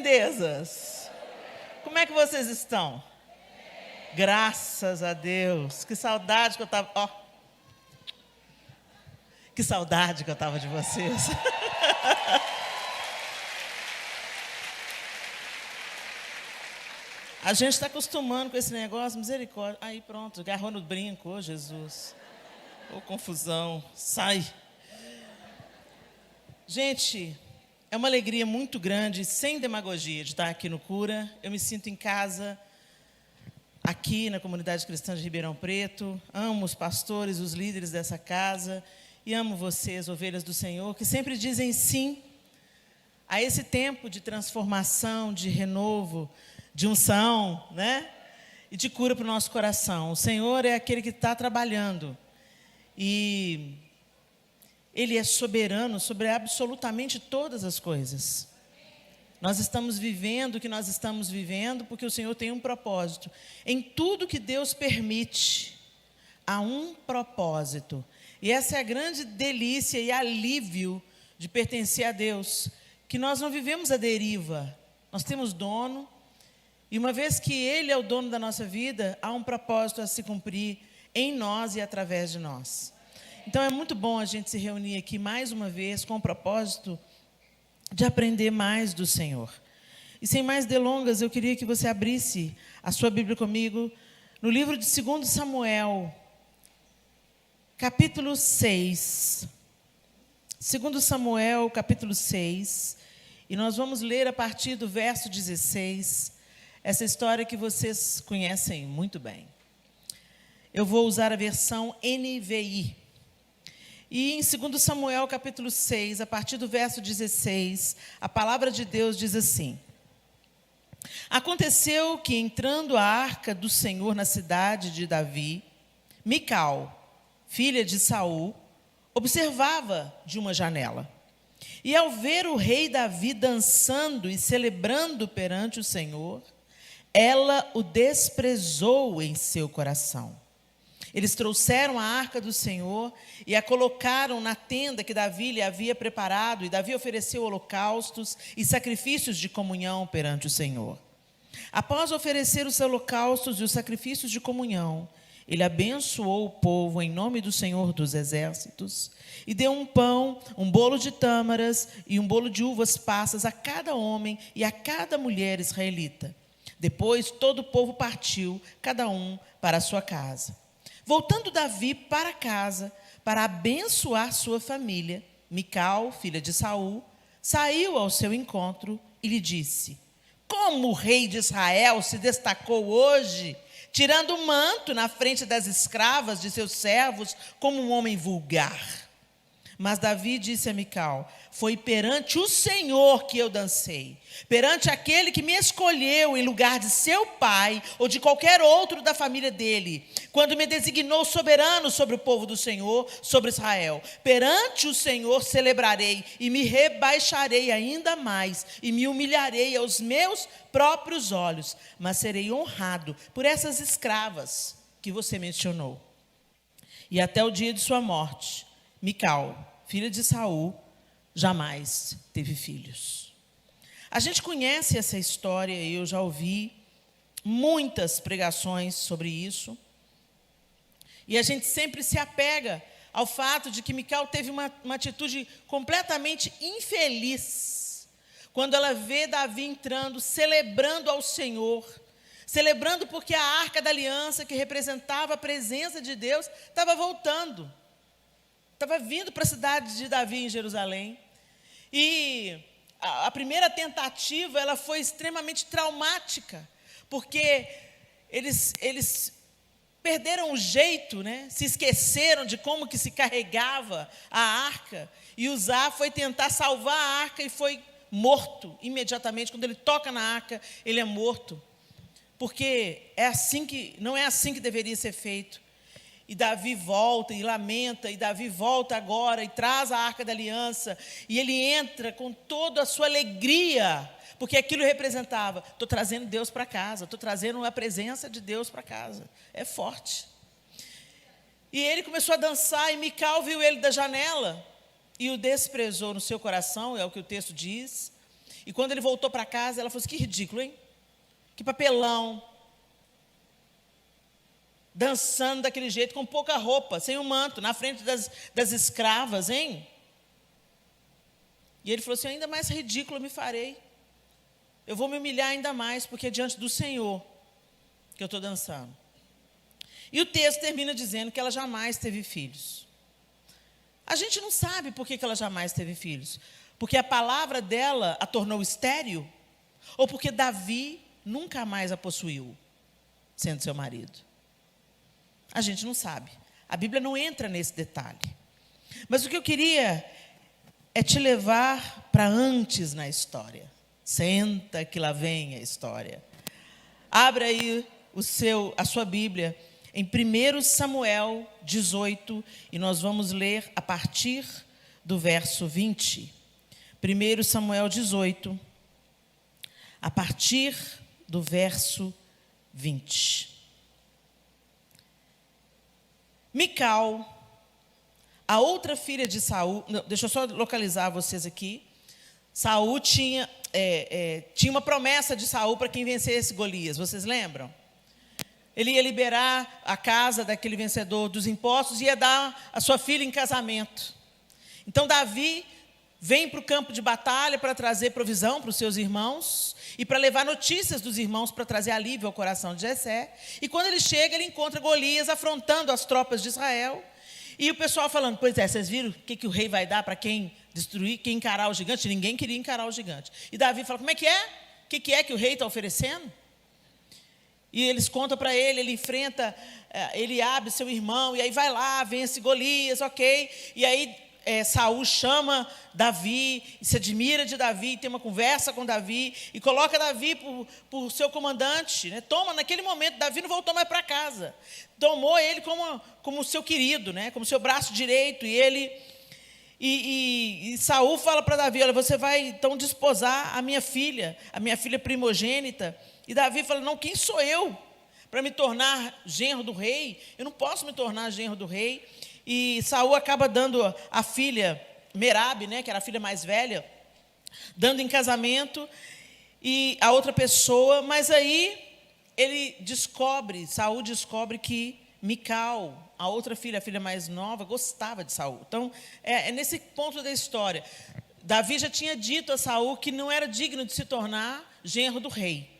lindezas? Como é que vocês estão? Graças a Deus. Que saudade que eu estava... Ó. Que saudade que eu estava de vocês. A gente está acostumando com esse negócio, misericórdia. Aí pronto, agarrou no brinco, ô Jesus. Ô confusão, sai. Gente, é uma alegria muito grande, sem demagogia, de estar aqui no Cura. Eu me sinto em casa, aqui na Comunidade Cristã de Ribeirão Preto. Amo os pastores, os líderes dessa casa. E amo vocês, ovelhas do Senhor, que sempre dizem sim a esse tempo de transformação, de renovo, de unção, né? E de cura para o nosso coração. O Senhor é aquele que está trabalhando. E Ele é soberano sobre absolutamente todas as coisas. Nós estamos vivendo o que nós estamos vivendo porque o Senhor tem um propósito. Em tudo que Deus permite, há um propósito. E essa é a grande delícia e alívio de pertencer a Deus. Que nós não vivemos à deriva. Nós temos dono. E uma vez que Ele é o dono da nossa vida, há um propósito a se cumprir em nós e através de nós. Então é muito bom a gente se reunir aqui mais uma vez com o propósito de aprender mais do Senhor. E sem mais delongas, eu queria que você abrisse a sua Bíblia comigo no livro de 2 Samuel, capítulo 6. 2 Samuel, capítulo 6. E nós vamos ler a partir do verso 16, essa história que vocês conhecem muito bem. Eu vou usar a versão NVI. E em 2 Samuel, capítulo 6, a partir do verso 16, a palavra de Deus diz assim: Aconteceu que, entrando a arca do Senhor na cidade de Davi, Mical, filha de Saul, observava de uma janela. E ao ver o rei Davi dançando e celebrando perante o Senhor, ela o desprezou em seu coração. Eles trouxeram a arca do Senhor e a colocaram na tenda que Davi lhe havia preparado, e Davi ofereceu holocaustos e sacrifícios de comunhão perante o Senhor. Após oferecer os holocaustos e os sacrifícios de comunhão, ele abençoou o povo em nome do Senhor dos Exércitos e deu um pão, um bolo de tâmaras e um bolo de uvas passas a cada homem e a cada mulher israelita. Depois todo o povo partiu, cada um para a sua casa. Voltando Davi para casa, para abençoar sua família, Mical, filha de Saul, saiu ao seu encontro e lhe disse: Como o rei de Israel se destacou hoje, tirando o manto na frente das escravas de seus servos, como um homem vulgar. Mas Davi disse a Mical: Foi perante o Senhor que eu dancei, perante aquele que me escolheu em lugar de seu pai ou de qualquer outro da família dele, quando me designou soberano sobre o povo do Senhor, sobre Israel. Perante o Senhor celebrarei e me rebaixarei ainda mais e me humilharei aos meus próprios olhos, mas serei honrado por essas escravas que você mencionou. E até o dia de sua morte, Mical, filha de Saul, jamais teve filhos. A gente conhece essa história, eu já ouvi muitas pregações sobre isso. E a gente sempre se apega ao fato de que Mical teve uma atitude completamente infeliz, quando ela vê Davi entrando, celebrando ao Senhor, celebrando porque a arca da aliança, que representava a presença de Deus, estava voltando. Estava vindo para a cidade de Davi, em Jerusalém. E a primeira tentativa, ela foi extremamente traumática, porque eles perderam o jeito, né? Se esqueceram de como que se carregava a arca. E Uzá foi tentar salvar a arca e foi morto imediatamente. Quando ele toca na arca, ele é morto. Porque não é assim que deveria ser feito. E Davi volta e lamenta, e Davi volta agora e traz a arca da aliança, e ele entra com toda a sua alegria, porque aquilo representava: estou trazendo Deus para casa, estou trazendo a presença de Deus para casa. É forte. E ele começou a dançar, e Mical viu ele da janela, e o desprezou no seu coração, é o que o texto diz, E quando ele voltou para casa, ela falou assim, que ridículo, hein? Que papelão. Dançando daquele jeito, com pouca roupa, sem o manto, na frente das escravas, hein? E ele falou assim, ainda mais ridículo eu me farei. Eu vou me humilhar ainda mais, porque é diante do Senhor que eu estou dançando. E o texto termina dizendo que ela jamais teve filhos. A gente não sabe por que ela jamais teve filhos. Porque a palavra dela a tornou estéril? Ou porque Davi nunca mais a possuiu, sendo seu marido? A gente não sabe. A Bíblia não entra nesse detalhe. Mas o que eu queria é te levar para antes na história. Senta que lá vem a história. Abra aí a sua Bíblia em 1 Samuel 18, e nós vamos ler a partir do verso 20. 1 Samuel 18, a partir do verso 20. Mical, a outra filha de Saul, deixa eu só localizar vocês aqui. Saul tinha uma promessa de Saul para quem vencesse Golias, vocês lembram? Ele ia liberar a casa daquele vencedor dos impostos e ia dar a sua filha em casamento. Então Davi vem para o campo de batalha para trazer provisão para os seus irmãos e para levar notícias dos irmãos para trazer alívio ao coração de Jessé. E quando ele chega, ele encontra Golias afrontando as tropas de Israel. E o pessoal falando, pois é, vocês viram o que o rei vai dar para quem destruir, quem encarar o gigante? Ninguém queria encarar o gigante. E Davi fala, como é que é? O que é que o rei está oferecendo? E eles contam para ele, ele enfrenta Eliabe, seu irmão, e aí vai lá, vence Golias, ok. E aí Saul chama Davi, e se admira de Davi, tem uma conversa com Davi, e coloca Davi por seu comandante, né? Naquele momento, Davi não voltou mais para casa. Tomou ele como seu querido, né? Como seu braço direito, e Saul fala para Davi, olha, você vai então desposar a minha filha primogênita. E Davi fala, não, quem sou eu para me tornar genro do rei? Eu não posso me tornar genro do rei. E Saul acaba dando a filha Merabe, né, que era a filha mais velha, dando em casamento e a outra pessoa, mas aí Saul descobre que Mical, a outra filha, a filha mais nova, gostava de Saul. Então, é nesse ponto da história. Davi já tinha dito a Saul que não era digno de se tornar genro do rei.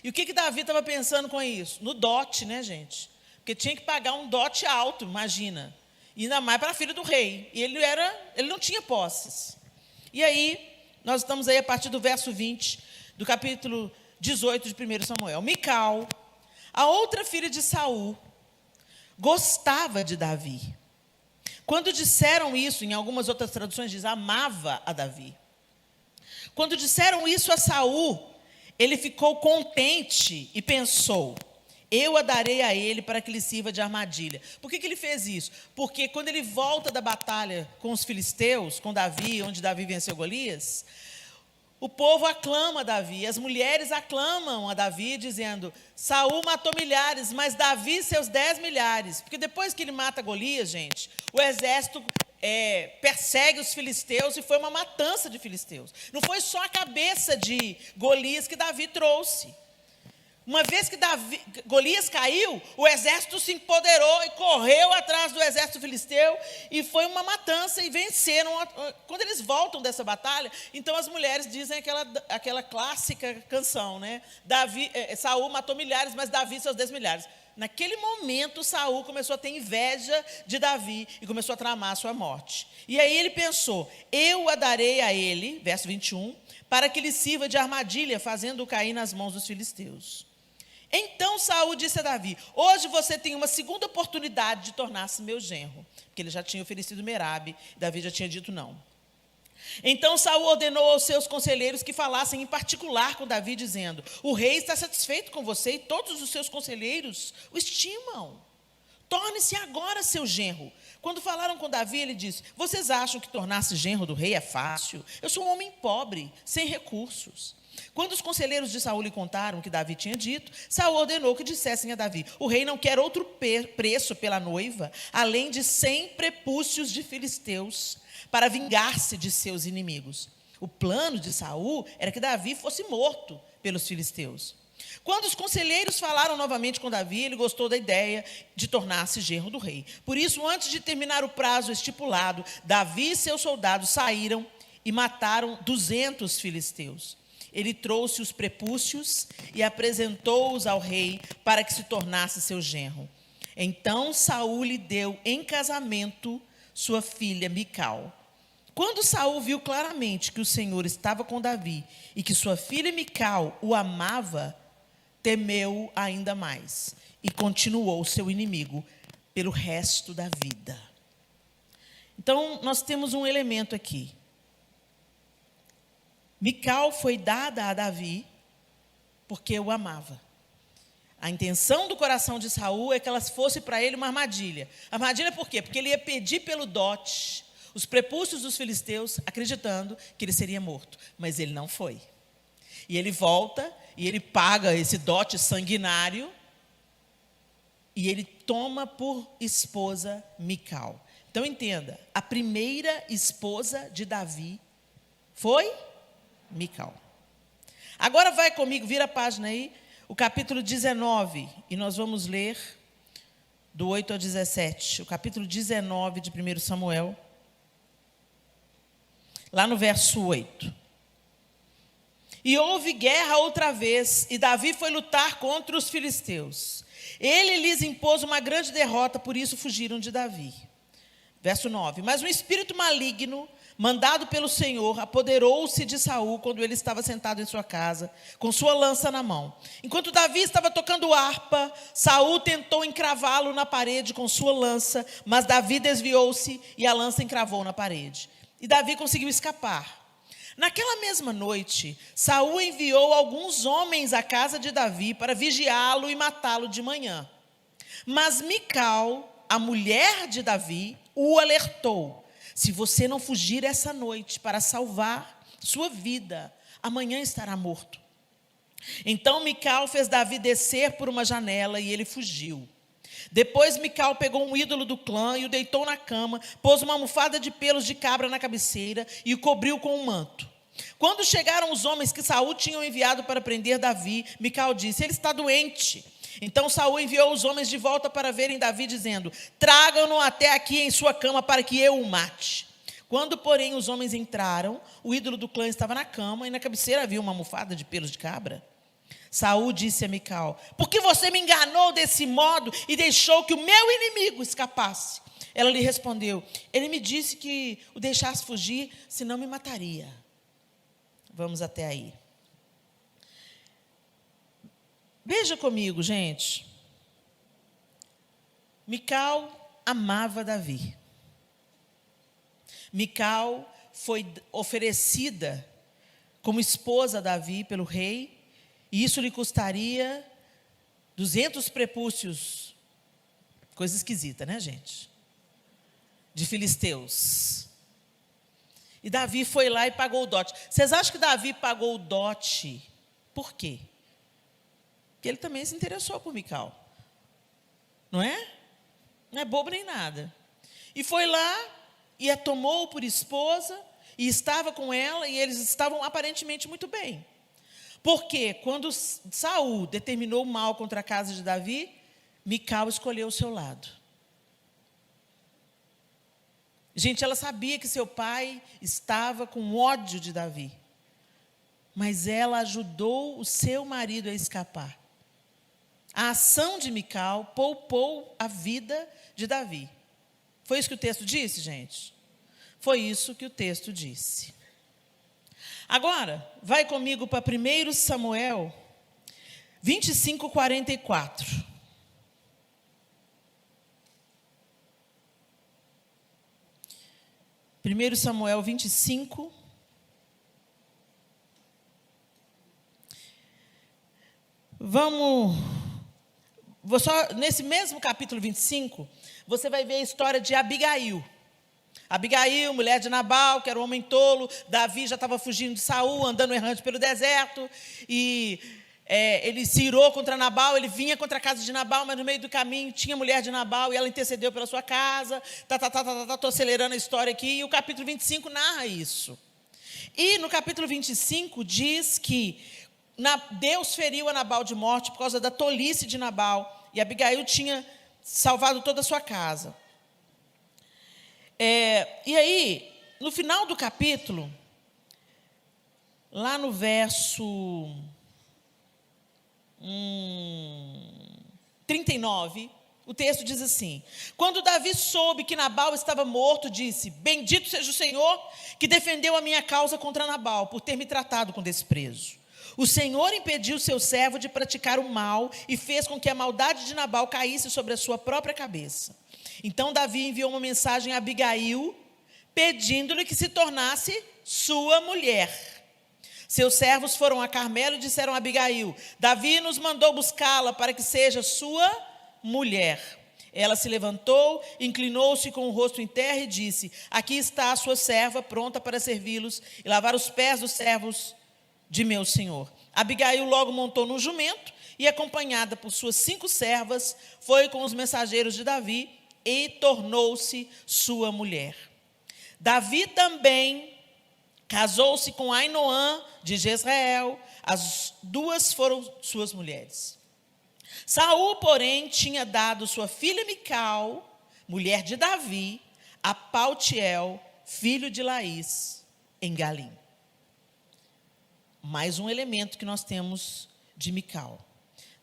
E o que Davi estava pensando com isso? No dote, né, gente? Porque tinha que pagar um dote alto, imagina. E ainda mais para a filha do rei. E ele não tinha posses. E aí, nós estamos aí a partir do verso 20, do capítulo 18 de 1 Samuel. Mical, a outra filha de Saul, gostava de Davi. Quando disseram isso, em algumas outras traduções diz, amava a Davi. Quando disseram isso a Saul, ele ficou contente e pensou, eu a darei a ele para que lhe sirva de armadilha. Por que ele fez isso? Porque quando ele volta da batalha com os filisteus, com Davi, onde Davi venceu Golias, o povo aclama Davi, as mulheres aclamam a Davi, dizendo, Saul matou milhares, mas Davi seus 10 milhares. Porque depois que ele mata Golias, gente, o exército persegue os filisteus e foi uma matança de filisteus. Não foi só a cabeça de Golias que Davi trouxe. Uma vez que Golias caiu, o exército se empoderou e correu atrás do exército filisteu e foi uma matança e venceram. Quando eles voltam dessa batalha, então as mulheres dizem aquela clássica canção, né? Saul matou milhares, mas Davi seus 10 milhares. Naquele momento, Saul começou a ter inveja de Davi e começou a tramar a sua morte. E aí ele pensou, eu a darei a ele, verso 21, para que lhe sirva de armadilha, fazendo-o cair nas mãos dos filisteus. Então Saul disse a Davi, hoje você tem uma segunda oportunidade de tornar-se meu genro. Porque ele já tinha oferecido Merabe, e Davi já tinha dito não. Então Saul ordenou aos seus conselheiros que falassem em particular com Davi, dizendo, o rei está satisfeito com você e todos os seus conselheiros o estimam. Torne-se agora seu genro. Quando falaram com Davi, ele disse, vocês acham que tornar-se genro do rei é fácil? Eu sou um homem pobre, sem recursos. Quando os conselheiros de Saul lhe contaram o que Davi tinha dito, Saul ordenou que dissessem a Davi, o rei não quer outro preço pela noiva, além de 100 prepúcios de filisteus, para vingar-se de seus inimigos. O plano de Saul era que Davi fosse morto pelos filisteus. Quando os conselheiros falaram novamente com Davi, ele gostou da ideia de tornar-se genro do rei. Por isso, antes de terminar o prazo estipulado, Davi e seus soldados saíram e mataram 200 filisteus. Ele trouxe os prepúcios e apresentou-os ao rei para que se tornasse seu genro. Então Saul lhe deu em casamento sua filha Mical. Quando Saul viu claramente que o Senhor estava com Davi e que sua filha Mical o amava, temeu ainda mais e continuou seu inimigo pelo resto da vida. Então, nós temos um elemento aqui. Mical foi dada a Davi porque o amava. A intenção do coração de Saul é que ela fosse para ele uma armadilha. Armadilha por quê? Porque ele ia pedir pelo dote os prepúcios dos filisteus, acreditando que ele seria morto. Mas ele não foi. E ele volta e ele paga esse dote sanguinário e ele toma por esposa Mical. Então entenda, a primeira esposa de Davi foi Mical. Agora vai comigo, vira a página aí, o capítulo 19, e nós vamos ler do 8 ao 17, o capítulo 19 de 1 Samuel, lá no verso 8. E houve guerra outra vez, e Davi foi lutar contra os filisteus. Ele lhes impôs uma grande derrota, por isso fugiram de Davi. Verso 9. Mas um espírito maligno, mandado pelo Senhor, apoderou-se de Saul quando ele estava sentado em sua casa, com sua lança na mão. Enquanto Davi estava tocando harpa, Saul tentou encravá-lo na parede com sua lança, mas Davi desviou-se e a lança encravou na parede. E Davi conseguiu escapar. Naquela mesma noite, Saul enviou alguns homens à casa de Davi para vigiá-lo e matá-lo de manhã. Mas Mical, a mulher de Davi, o alertou: se você não fugir essa noite para salvar sua vida, amanhã estará morto. Então Mical fez Davi descer por uma janela e ele fugiu. Depois Mical pegou um ídolo do clã e o deitou na cama, pôs uma almofada de pelos de cabra na cabeceira e o cobriu com um manto. Quando chegaram os homens que Saul tinha enviado para prender Davi, Mical disse: ele está doente. Então Saul enviou os homens de volta para verem Davi, dizendo: tragam-no até aqui em sua cama para que eu o mate. Quando, porém, os homens entraram, o ídolo do clã estava na cama e na cabeceira havia uma almofada de pelos de cabra. Saul disse a Mical: por que você me enganou desse modo e deixou que o meu inimigo escapasse? Ela lhe respondeu: ele me disse que o deixasse fugir, senão me mataria. Vamos até aí. Veja comigo, gente. Mical amava Davi. Mical foi oferecida como esposa a Davi pelo rei, e isso lhe custaria 200 prepúcios. Coisa esquisita, né, gente? De filisteus. E Davi foi lá e pagou o dote. Vocês acham que Davi pagou o dote? Por quê? Porque ele também se interessou por Mical. Não é? Não é bobo nem nada. E foi lá e a tomou por esposa e estava com ela e eles estavam aparentemente muito bem. Porque quando Saul determinou o mal contra a casa de Davi, Mical escolheu o seu lado. Gente, ela sabia que seu pai estava com ódio de Davi. Mas ela ajudou o seu marido a escapar. A ação de Mical poupou a vida de Davi. Foi isso que o texto disse, gente? Foi isso que o texto disse. Agora, vai comigo para 1 Samuel 25, 44. 1 Samuel 25. Nesse mesmo capítulo 25, você vai ver a história de Abigail. Abigail, mulher de Nabal, que era um homem tolo. Davi já estava fugindo de Saul, andando errante pelo deserto. E ele se irou contra Nabal, ele vinha contra a casa de Nabal, mas no meio do caminho tinha a mulher de Nabal e ela intercedeu pela sua casa. Estou acelerando a história aqui. E o capítulo 25 narra isso. E no capítulo 25 diz que Deus feriu a Nabal de morte por causa da tolice de Nabal. E Abigail tinha salvado toda a sua casa. E aí, no final do capítulo, lá no verso 39, o texto diz assim: quando Davi soube que Nabal estava morto, disse: bendito seja o Senhor que defendeu a minha causa contra Nabal, por ter me tratado com desprezo. O Senhor impediu seu servo de praticar o mal e fez com que a maldade de Nabal caísse sobre a sua própria cabeça. Então Davi enviou uma mensagem a Abigail, pedindo-lhe que se tornasse sua mulher. Seus servos foram a Carmelo e disseram a Abigail: Davi nos mandou buscá-la para que seja sua mulher. Ela se levantou, inclinou-se com o rosto em terra e disse: aqui está a sua serva, pronta para servi-los e lavar os pés dos servos de meu senhor. Abigail logo montou no jumento e, acompanhada por suas 5 servas, foi com os mensageiros de Davi e tornou-se sua mulher. Davi também casou-se com Ainoã de Jezreel. As 2 foram suas mulheres. Saul, porém, tinha dado sua filha Mical, mulher de Davi, a Paltiel, filho de Laís, em Galim. Mais um elemento que nós temos de Mical.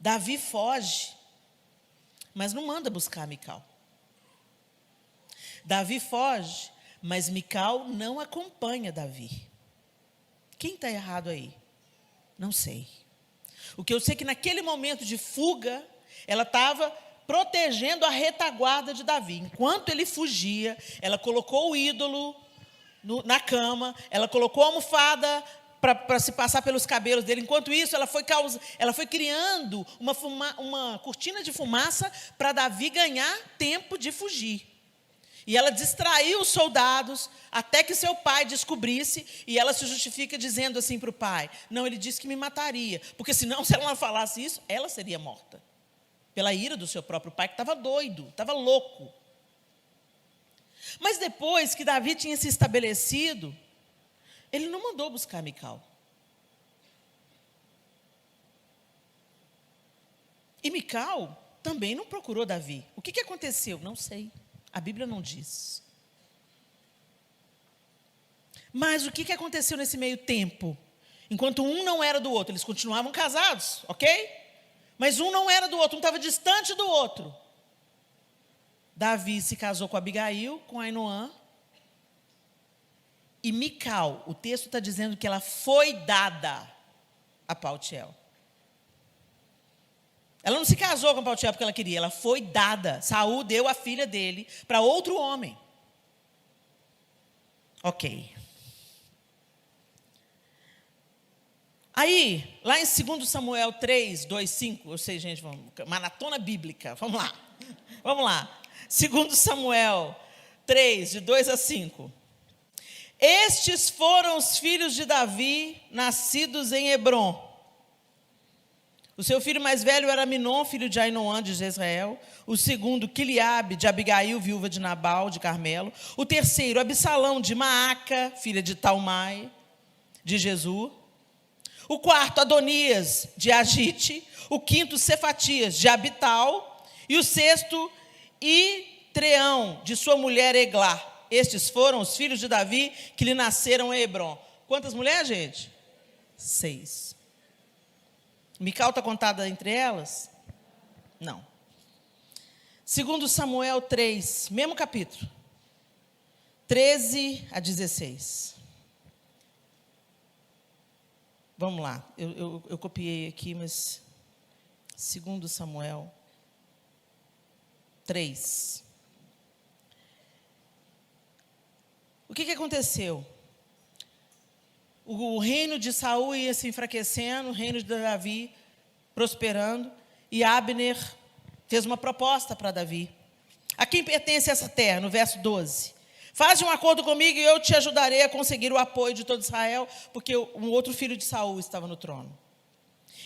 Davi foge, mas não manda buscar Mical. Davi foge, mas Mical não acompanha Davi. Quem está errado aí? Não sei. O que eu sei é que naquele momento de fuga, ela estava protegendo a retaguarda de Davi. Enquanto ele fugia, ela colocou o ídolo na cama, ela colocou a almofada para se passar pelos cabelos dele. Enquanto isso, ela foi criando uma cortina de fumaça para Davi ganhar tempo de fugir. E ela distraiu os soldados até que seu pai descobrisse, e ela se justifica dizendo assim para o pai: não, ele disse que me mataria, porque senão, se ela não falasse isso, ela seria morta. Pela ira do seu próprio pai, que estava doido, estava louco. Mas depois que Davi tinha se estabelecido, ele não mandou buscar Mical. E Mical também não procurou Davi. O que aconteceu? Não sei. A Bíblia não diz. Mas o que aconteceu nesse meio tempo? Enquanto um não era do outro, eles continuavam casados, ok? Mas um não era do outro, um estava distante do outro. Davi se casou com Abigail, com Ainoã. E Mical, o texto está dizendo que ela foi dada a Paltiel. Ela não se casou com Paltiel porque ela queria, ela foi dada. Saul deu a filha dele para outro homem. Ok. Aí, lá em 2 Samuel 3, 2, 5, eu sei, gente, maratona bíblica, vamos lá. 2 Samuel 3, de 2 a 5. Estes foram os filhos de Davi, nascidos em Hebrom. O seu filho mais velho era Minom, filho de Ainoã de Jezreel. O segundo, Quiliabe, de Abigail, viúva de Nabal, de Carmelo. O terceiro, Absalão, de Maaca, filha de Talmai, de Jesur. O quarto, Adonias, de Agite. O quinto, Cefatias, de Abital. E o sexto, Itreão, de sua mulher Eglá. Estes foram os filhos de Davi que lhe nasceram em Hebrom. Quantas mulheres, gente? 6. Mical está contada entre elas? Não. 2 Samuel 3, mesmo capítulo. 13 a 16. Vamos lá. Eu copiei aqui, mas 2 Samuel 3. O que aconteceu? O reino de Saul ia se enfraquecendo, o reino de Davi prosperando, e Abner fez uma proposta para Davi. A quem pertence essa terra? No verso 12. Faz um acordo comigo e eu te ajudarei a conseguir o apoio de todo Israel, porque um outro filho de Saul estava no trono.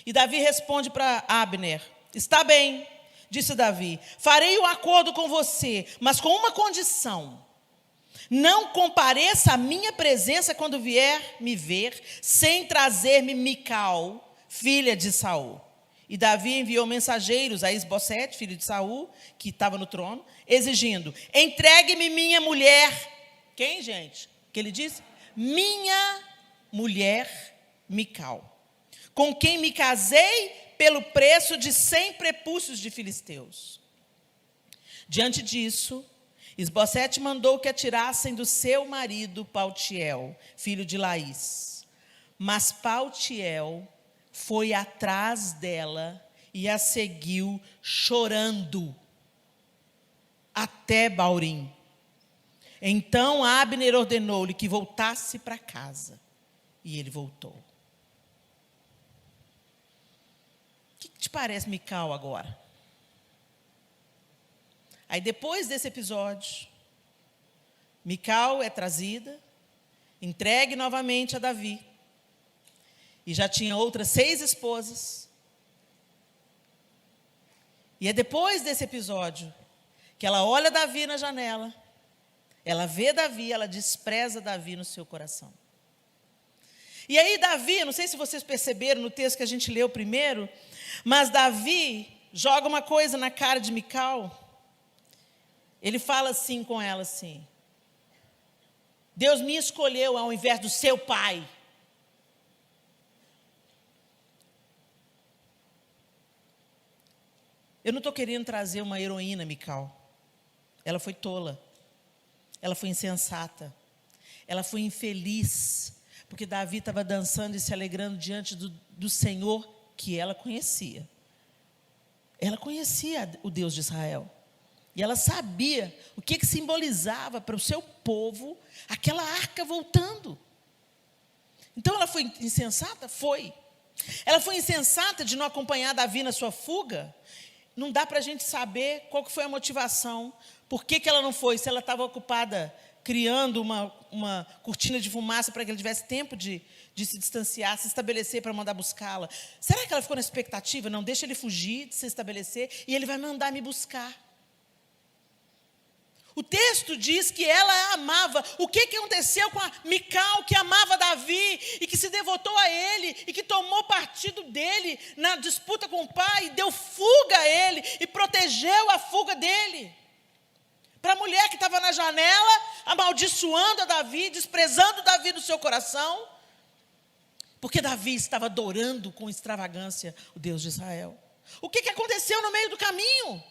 E Davi responde para Abner: está bem, disse Davi, farei um acordo com você, mas com uma condição. não compareça à minha presença quando vier me ver, sem trazer-me Mical, filha de Saul. E Davi enviou mensageiros a Isbosete, filho de Saul, que estava no trono, exigindo: entregue-me minha mulher. Quem, gente? Que ele disse? Minha mulher Mical, com quem me casei pelo preço de 100 prepúcios de filisteus. Diante disso, Isbosete mandou que a tirassem do seu marido Paltiel, filho de Laís. Mas Paltiel foi atrás dela e a seguiu chorando até Baurim. Então Abner ordenou-lhe que voltasse para casa, e ele voltou. O que te parece Mical agora? Aí depois desse episódio, Mical é trazida, entregue novamente a Davi. E já tinha outras 6 esposas. E é depois desse episódio que ela olha Davi na janela, ela vê Davi, ela despreza Davi no seu coração. E aí Davi, não sei se vocês perceberam no texto que a gente leu primeiro, mas Davi joga uma coisa na cara de Mical. Ele fala assim com ela assim: Deus me escolheu ao invés do seu pai. Eu não estou querendo trazer uma heroína, Mical. Ela foi tola. Ela foi insensata. Ela foi infeliz. Porque Davi estava dançando e se alegrando diante do Senhor que ela conhecia. Ela conhecia o Deus de Israel. E ela sabia o que simbolizava para o seu povo aquela arca voltando. Então ela foi insensata? Foi. Ela foi insensata de não acompanhar Davi na sua fuga? Não dá para a gente saber qual que foi a motivação. Por que ela não foi? Se ela estava ocupada criando uma cortina de fumaça para que ele tivesse tempo de se distanciar, se estabelecer para mandar buscá-la. Será que ela ficou na expectativa? Não, deixa ele fugir, de se estabelecer, e ele vai mandar me buscar. O texto diz que ela a amava. O que aconteceu com a Mical, que amava Davi e que se devotou a ele e que tomou partido dele na disputa com o pai, e deu fuga a ele e protegeu a fuga dele? Para a mulher que estava na janela, amaldiçoando a Davi, desprezando Davi no seu coração, porque Davi estava adorando com extravagância o Deus de Israel. O que aconteceu no meio do caminho?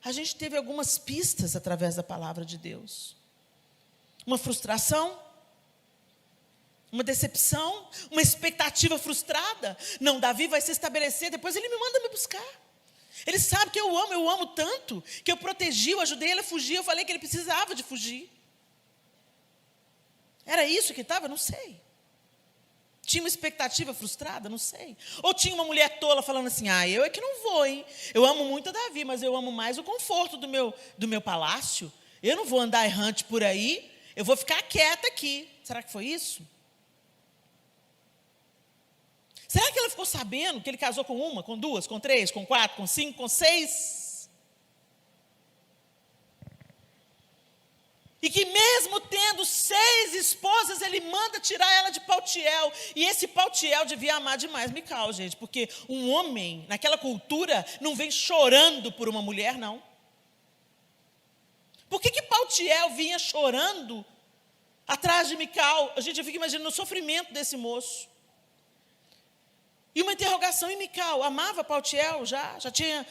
A gente teve algumas pistas através da palavra de Deus. Uma frustração, uma decepção, uma expectativa frustrada. Não, Davi vai se estabelecer, depois ele me manda me buscar. Ele sabe que eu amo tanto, que eu protegi, eu ajudei ele a fugir, eu falei que ele precisava de fugir. Era isso que estava? Não sei. Tinha uma expectativa frustrada? Não sei. Ou tinha uma mulher tola falando assim: eu é que não vou, hein? Eu amo muito a Davi, mas eu amo mais o conforto do meu palácio. Eu não vou andar errante por aí, eu vou ficar quieta aqui. Será que foi isso? Será que ela ficou sabendo que ele casou com uma, com duas, com três, com quatro, com cinco, com seis? E que mesmo tendo 6 esposas, ele manda tirar ela de Paltiel. E esse Paltiel devia amar demais Mical, gente. Porque um homem, naquela cultura, não vem chorando por uma mulher, não. Por que Paltiel vinha chorando atrás de Mical? A gente fica imaginando o sofrimento desse moço. E uma interrogação em Mical. Amava Paltiel já tinha,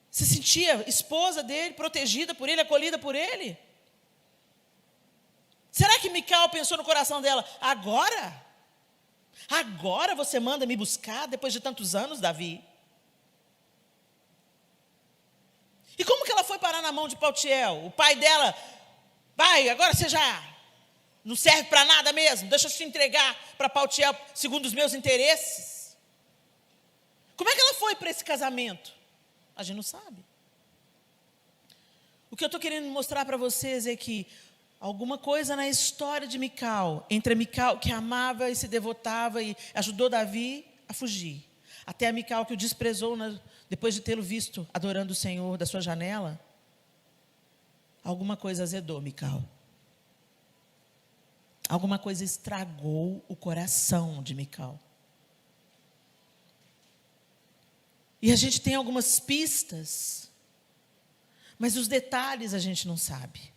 se sentia esposa dele, protegida por ele, acolhida por ele? Será que Mical pensou no coração dela: agora? Agora você manda me buscar depois de tantos anos, Davi? E como que ela foi parar na mão de Paltiel? O pai dela: vai, agora você já não serve para nada mesmo, deixa eu te entregar para Paltiel segundo os meus interesses. Como é que ela foi para esse casamento? A gente não sabe. O que eu estou querendo mostrar para vocês é que alguma coisa na história de Mical, entre a Mical que amava e se devotava e ajudou Davi a fugir, até a Mical que o desprezou depois de tê-lo visto adorando o Senhor da sua janela, alguma coisa azedou, Mical. Alguma coisa estragou o coração de Mical. E a gente tem algumas pistas, mas os detalhes a gente não sabe.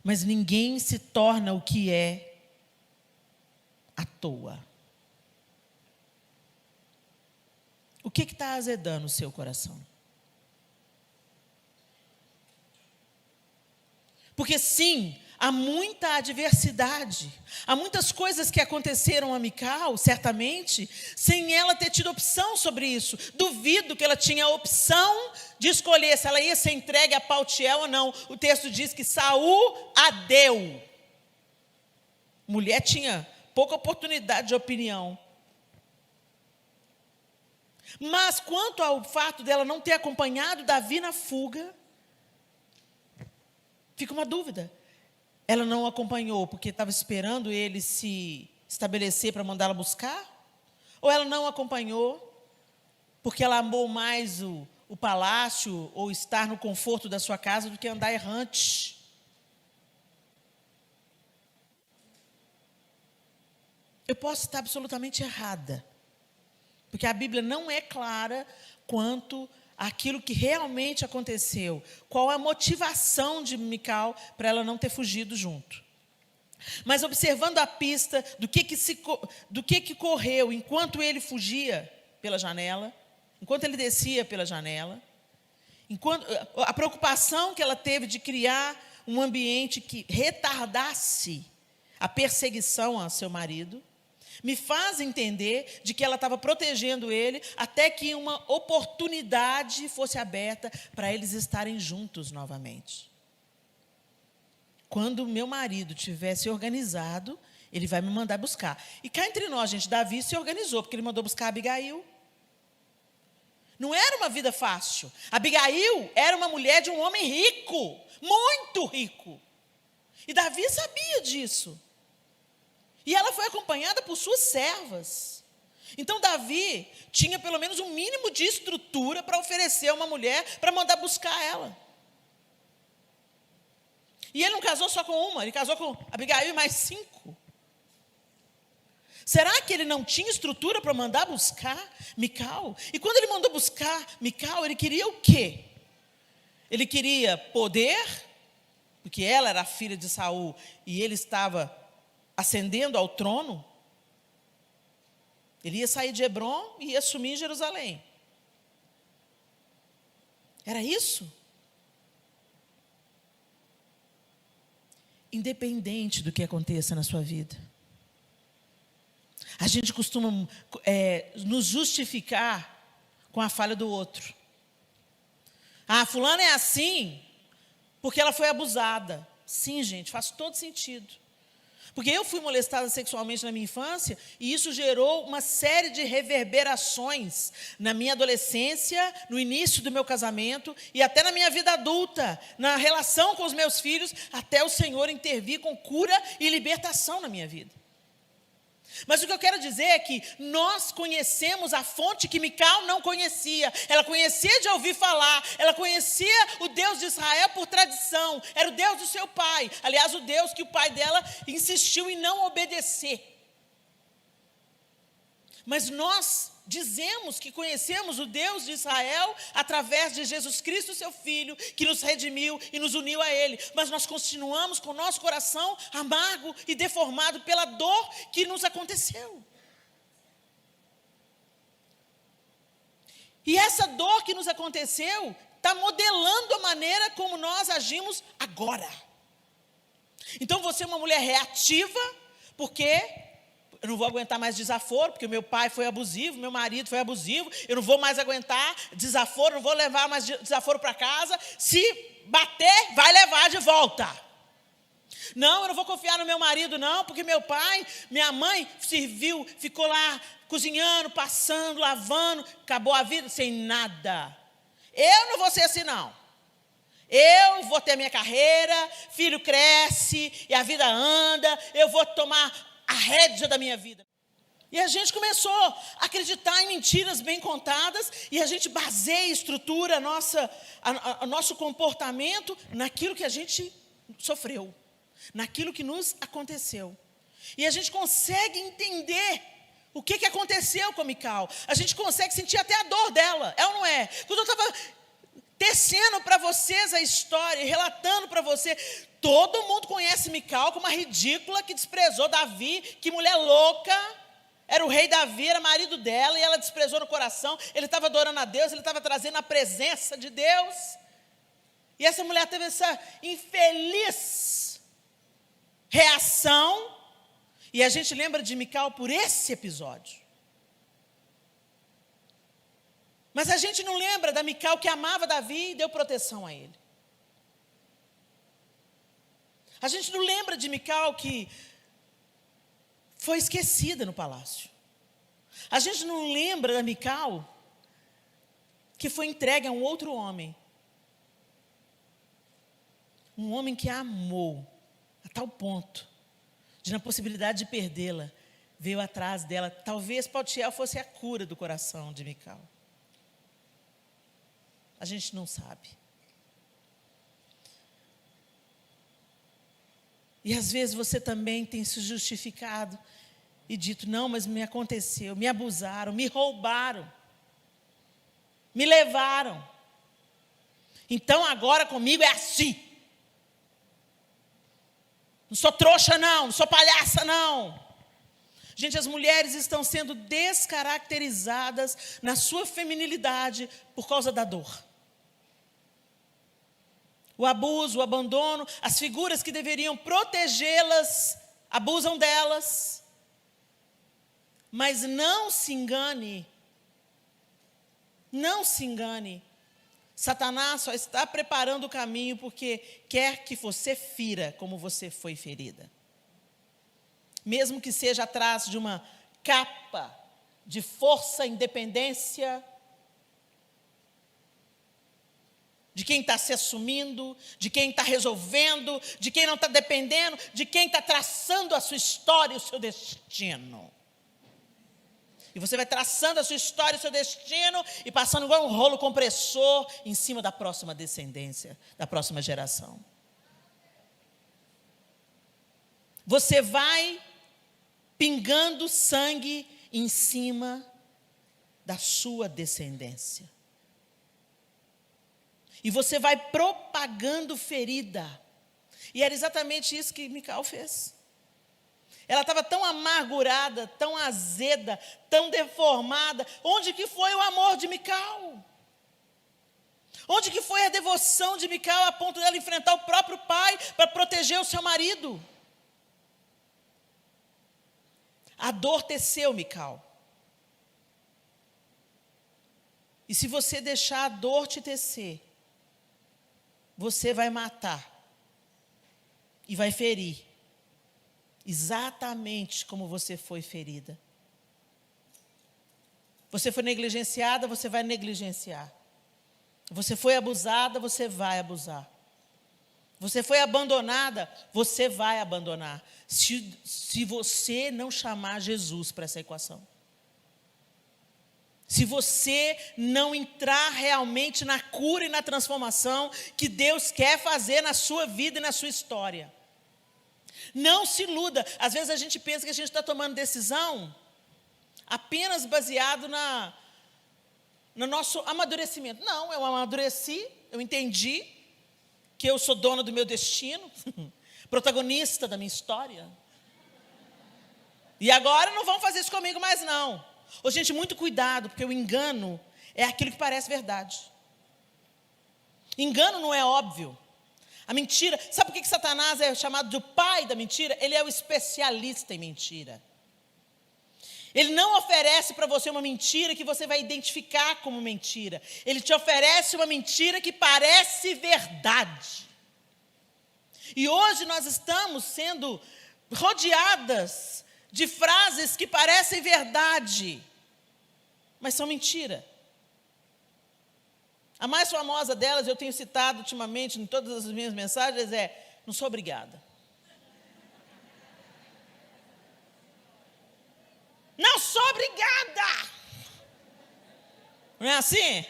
Mas ninguém se torna o que é à toa. O que está azedando o seu coração? Porque sim, há muita adversidade, há muitas coisas que aconteceram a Mical, certamente, sem ela ter tido opção sobre isso. Duvido que ela tinha a opção de escolher se ela ia ser entregue a Paltiel ou não. O texto diz que Saul a deu. Mulher tinha pouca oportunidade de opinião. Mas quanto ao fato dela não ter acompanhado Davi na fuga, fica uma dúvida. Ela não acompanhou porque estava esperando ele se estabelecer para mandá-la buscar? Ou ela não acompanhou porque ela amou mais o palácio ou estar no conforto da sua casa do que andar errante? Eu posso estar absolutamente errada, porque a Bíblia não é clara quanto àquilo que realmente aconteceu. Qual a motivação de Mical para ela não ter fugido junto. Mas observando a pista do que correu enquanto ele fugia pela janela, enquanto ele descia pela janela, a preocupação que ela teve de criar um ambiente que retardasse a perseguição a seu marido, me faz entender de que ela estava protegendo ele até que uma oportunidade fosse aberta para eles estarem juntos novamente. Quando o meu marido tivesse organizado, ele vai me mandar buscar. E cá entre nós, gente, Davi se organizou, porque ele mandou buscar Abigail. Não era uma vida fácil. Abigail era uma mulher de um homem rico, muito rico. E Davi sabia disso. E ela foi acompanhada por suas servas. Então, Davi tinha pelo menos um mínimo de estrutura para oferecer a uma mulher para mandar buscar ela. E ele não casou só com uma, ele casou com Abigail e mais 5. Será que ele não tinha estrutura para mandar buscar Mical? E quando ele mandou buscar Mical, ele queria o quê? Ele queria poder, porque ela era a filha de Saul e ele estava ascendendo ao trono. Ele ia sair de Hebrom e ia assumir em Jerusalém. Era isso? Independente do que aconteça na sua vida, a gente costuma nos justificar com a falha do outro. Ah, fulana é assim porque ela foi abusada. Sim, gente, faz todo sentido. Porque eu fui molestada sexualmente na minha infância e isso gerou uma série de reverberações na minha adolescência, no início do meu casamento e até na minha vida adulta, na relação com os meus filhos, até o Senhor intervir com cura e libertação na minha vida. Mas o que eu quero dizer é que nós conhecemos a fonte que Mical não conhecia. Ela conhecia de ouvir falar, ela conhecia o Deus de Israel por tradição, era o Deus do seu pai. Aliás, o Deus que o pai dela insistiu em não obedecer. Mas nós dizemos que conhecemos o Deus de Israel através de Jesus Cristo, seu Filho, que nos redimiu e nos uniu a Ele. Mas nós continuamos com o nosso coração amargo e deformado pela dor que nos aconteceu. E essa dor que nos aconteceu está modelando a maneira como nós agimos agora. Então você é uma mulher reativa, porque eu não vou aguentar mais desaforo, porque meu pai foi abusivo, meu marido foi abusivo, eu não vou mais aguentar desaforo, não vou levar mais desaforo para casa. Se bater, vai levar de volta. Não, eu não vou confiar no meu marido, não, porque meu pai, minha mãe serviu, ficou lá cozinhando, passando, lavando, acabou a vida sem nada. Eu não vou ser assim, não. Eu vou ter a minha carreira, filho cresce e a vida anda, eu vou tomar a rédea da minha vida. E a gente começou a acreditar em mentiras bem contadas, e a gente baseia e estrutura o nosso comportamento naquilo que a gente sofreu, naquilo que nos aconteceu. E a gente consegue entender o que aconteceu com a Mical. A gente consegue sentir até a dor dela, é ou não é? Quando eu estava tecendo para vocês a história, relatando para você, todo mundo conhece Mical como uma ridícula que desprezou Davi, que mulher louca. Era o rei Davi, era marido dela, e ela desprezou no coração. Ele estava adorando a Deus, ele estava trazendo a presença de Deus. E essa mulher teve essa infeliz reação. E a gente lembra de Mical por esse episódio. Mas a gente não lembra da Mical que amava Davi e deu proteção a ele. A gente não lembra de Mical que foi esquecida no palácio. A gente não lembra da Mical que foi entregue a um outro homem. Um homem que a amou a tal ponto de, na possibilidade de perdê-la, veio atrás dela. Talvez Paltiel fosse a cura do coração de Mical. A gente não sabe. E às vezes você também tem se justificado e dito, não, mas me aconteceu, me abusaram, me roubaram, me levaram. Então agora comigo é assim. Não sou trouxa não sou palhaça não. Gente, as mulheres estão sendo descaracterizadas na sua feminilidade por causa da dor. O abuso, o abandono, as figuras que deveriam protegê-las, abusam delas. Mas não se engane, não se engane. Satanás só está preparando o caminho porque quer que você fira como você foi ferida. Mesmo que seja atrás de uma capa de força, independência, de quem está se assumindo, de quem está resolvendo, de quem não está dependendo, de quem está traçando a sua história e o seu destino. E você vai traçando a sua história e o seu destino e passando igual um rolo compressor em cima da próxima descendência, da próxima geração. Você vai pingando sangue em cima da sua descendência. E você vai propagando ferida. E era exatamente isso que Mical fez. Ela estava tão amargurada, tão azeda, tão deformada. Onde que foi o amor de Mical? Onde que foi a devoção de Mical a ponto dela enfrentar o próprio pai para proteger o seu marido? A dor teceu Mical. E se você deixar a dor te tecer, você vai matar e vai ferir, exatamente como você foi ferida. Você foi negligenciada, você vai negligenciar. Você foi abusada, você vai abusar. Você foi abandonada, você vai abandonar. Se você não chamar Jesus para essa equação. Se você não entrar realmente na cura e na transformação que Deus quer fazer na sua vida e na sua história. Não se iluda. Às vezes a gente pensa que a gente está tomando decisão apenas baseado no nosso amadurecimento. Não, eu amadureci, eu entendi que eu sou dona do meu destino, protagonista da minha história. E agora não vão fazer isso comigo mais não. Ô, gente, muito cuidado, porque o engano é aquilo que parece verdade. Engano não é óbvio. A mentira, sabe por que Satanás é chamado de pai da mentira? Ele é o especialista em mentira. Ele não oferece para você uma mentira que você vai identificar como mentira. Ele te oferece uma mentira que parece verdade. E hoje nós estamos sendo rodeadas de frases que parecem verdade, mas são mentira. A mais famosa delas, eu tenho citado ultimamente em todas as minhas mensagens, é: não sou obrigada. Não sou obrigada. Não é assim?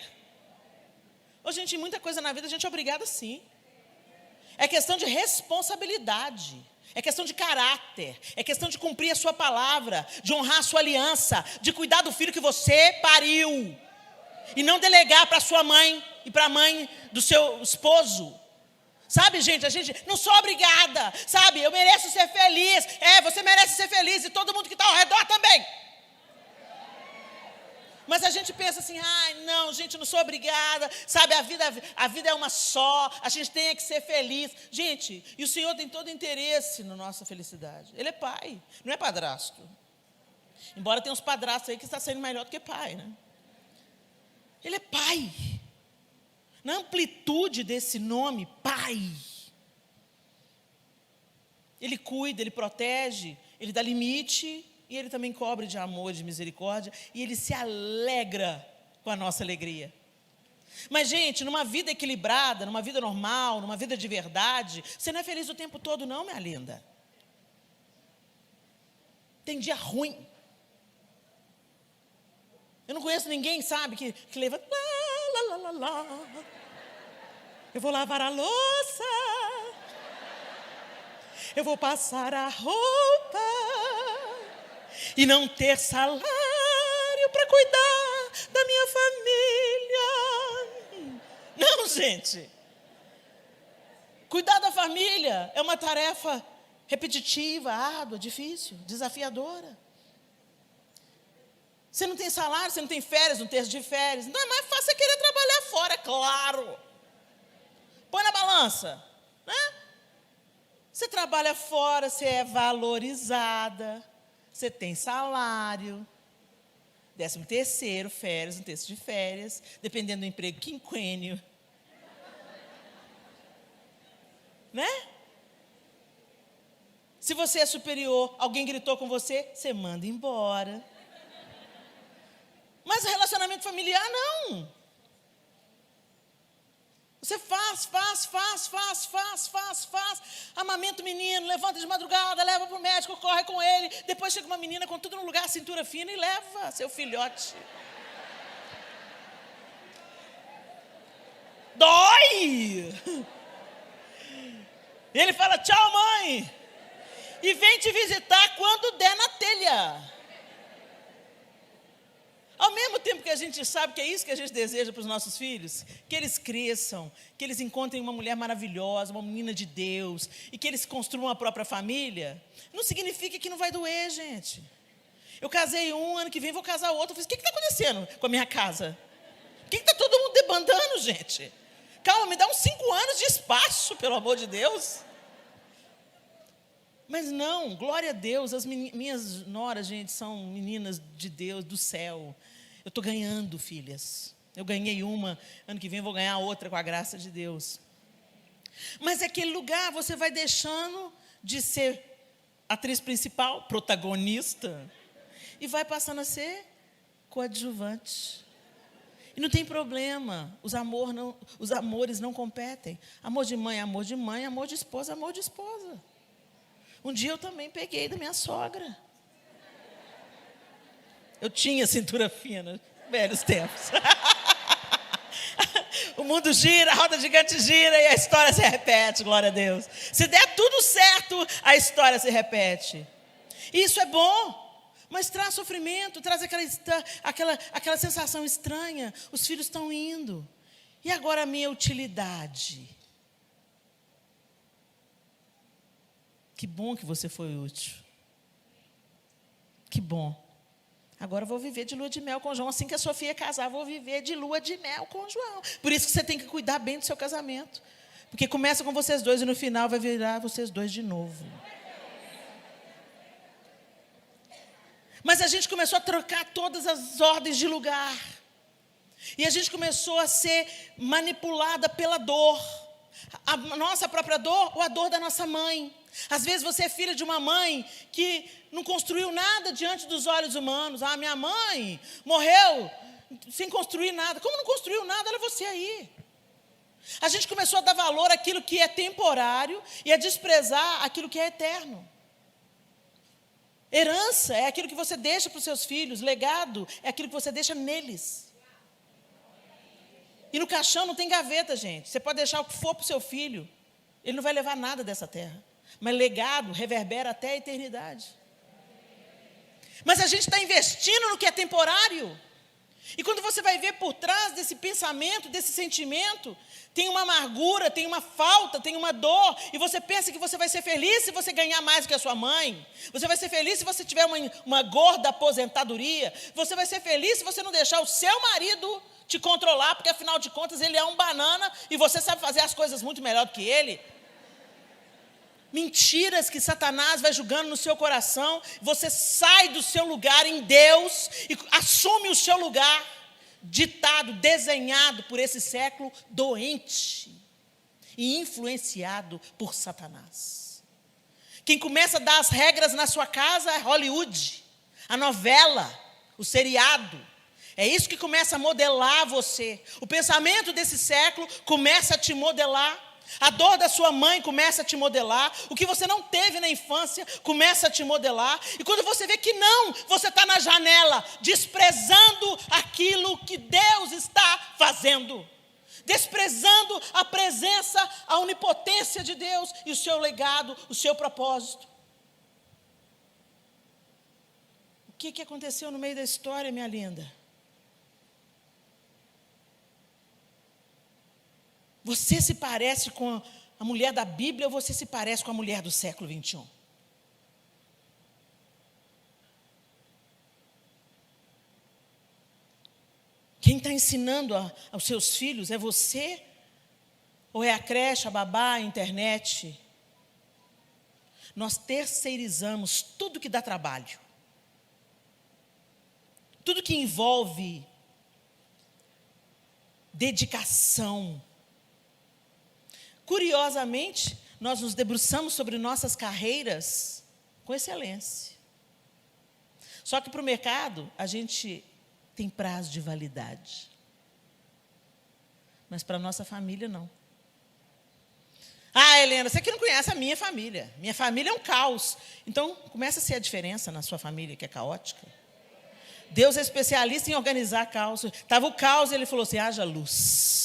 Ô, gente, muita coisa na vida a gente é obrigada sim. É questão de responsabilidade. É questão de caráter. É questão de cumprir a sua palavra, de honrar a sua aliança, de cuidar do filho que você pariu. E não delegar para sua mãe e para a mãe do seu esposo. Sabe, gente, a gente não sou obrigada. Sabe, eu mereço ser feliz. Você merece ser feliz e todo mundo que está ao redor também. Mas a gente pensa assim, não, gente, eu não sou obrigada. Sabe, a vida é uma só, a gente tem que ser feliz. Gente, e o Senhor tem todo interesse na nossa felicidade. Ele é pai, não é padrasto. Embora tenha uns padrastos aí que está sendo melhor do que pai, né? Ele é pai. Na amplitude desse nome, pai. Ele cuida, ele protege, ele dá limite e ele também cobre de amor, de misericórdia e ele se alegra com a nossa alegria. Mas, gente, numa vida equilibrada, numa vida normal, numa vida de verdade, você não é feliz o tempo todo não, minha linda. Tem dia ruim. Eu não conheço ninguém, sabe, que levanta, lá. Eu vou lavar a louça. Eu vou passar a roupa. E não ter salário para cuidar da minha família. Não, gente. Cuidar da família é uma tarefa repetitiva, árdua, difícil, desafiadora. Você não tem salário, você não tem férias, um terço de férias. Não é mais fácil você querer trabalhar fora, é claro. Põe na balança, né? Você trabalha fora, você é valorizada, você tem salário, 13º, férias, um terço de férias, dependendo do emprego, quinquênio. Né? Se você é superior, alguém gritou com você, você manda embora. Mas o relacionamento familiar, não. Você faz. Amamenta o menino, levanta de madrugada, leva para o médico, corre com ele. Depois chega uma menina com tudo no lugar, cintura fina, e leva seu filhote. Dói! Ele fala, tchau, mãe. E vem te visitar quando der na telha. Ao mesmo tempo que a gente sabe que é isso que a gente deseja para os nossos filhos, que eles cresçam, que eles encontrem uma mulher maravilhosa, uma menina de Deus, e que eles construam a própria família, não significa que não vai doer, gente. Eu casei ano que vem vou casar outro. Eu falei, o que está acontecendo com a minha casa? Por que está todo mundo debandando, gente? Calma, me dá uns 5 anos de espaço, pelo amor de Deus. Mas não, glória a Deus, as minhas noras, gente, são meninas de Deus, do céu. Eu estou ganhando filhas. Eu ganhei uma, ano que vem vou ganhar outra com a graça de Deus. Mas aquele lugar você vai deixando de ser atriz principal, protagonista, e vai passando a ser coadjuvante. E não tem problema, os amores não competem. Amor de mãe, amor de mãe, amor de esposa, amor de esposa. Um dia eu também peguei da minha sogra. Eu tinha cintura fina, velhos tempos. O mundo gira, a roda gigante gira e a história se repete, glória a Deus. Se der tudo certo, a história se repete. Isso é bom, mas traz sofrimento, traz aquela sensação estranha. Os filhos estão indo. E agora a minha utilidade? Que bom que você foi útil. Que bom. Agora eu vou viver de lua de mel com o João. Assim que a Sofia casar, vou viver de lua de mel com o João. Por isso que você tem que cuidar bem do seu casamento. Porque começa com vocês dois e no final vai virar vocês dois de novo. Mas a gente começou a trocar todas as ordens de lugar. E a gente começou a ser manipulada pela dor. A nossa própria dor ou a dor da nossa mãe. Às vezes você é filha de uma mãe que não construiu nada diante dos olhos humanos. Ah, minha mãe morreu sem construir nada. Como não construiu nada? Olha você aí. A gente começou a dar valor àquilo que é temporário e a desprezar aquilo que é eterno. Herança é aquilo que você deixa para os seus filhos. Legado é aquilo que você deixa neles. E no caixão não tem gaveta, gente. Você pode deixar o que for para o seu filho. Ele não vai levar nada dessa terra. Mas legado reverbera até a eternidade. Mas a gente está investindo no que é temporário. E quando você vai ver por trás desse pensamento, desse sentimento, tem uma amargura, tem uma falta, tem uma dor. E você pensa que você vai ser feliz se você ganhar mais do que a sua mãe. Você vai ser feliz se você tiver uma gorda aposentadoria. Você vai ser feliz se você não deixar o seu marido te controlar, porque afinal de contas ele é um banana e você sabe fazer as coisas muito melhor do que ele. Mentiras que Satanás vai julgando no seu coração. Você sai do seu lugar em Deus e assume o seu lugar, ditado, desenhado por esse século doente e influenciado por Satanás. Quem começa a dar as regras na sua casa é Hollywood, a novela, o seriado. É isso que começa a modelar você. O pensamento desse século começa a te modelar. A dor da sua mãe começa a te modelar. O que você não teve na infância começa a te modelar. E quando você vê que não, você está na janela, desprezando aquilo que Deus está fazendo. Desprezando a presença, a onipotência de Deus e o seu legado, o seu propósito. O que aconteceu no meio da história, minha linda? Você se parece com a mulher da Bíblia ou você se parece com a mulher do século 21? Quem está ensinando aos seus filhos é você? Ou é a creche, a babá, a internet? Nós terceirizamos tudo que dá trabalho. Tudo que envolve dedicação. Curiosamente, nós nos debruçamos sobre nossas carreiras com excelência. Só que para o mercado, a gente tem prazo de validade. Mas para a nossa família, não. Ah, Helena, você que não conhece a minha família. Minha família é um caos. Então, começa a ser a diferença na sua família, que é caótica. Deus é especialista em organizar caos. Estava o caos e ele falou assim, haja luz.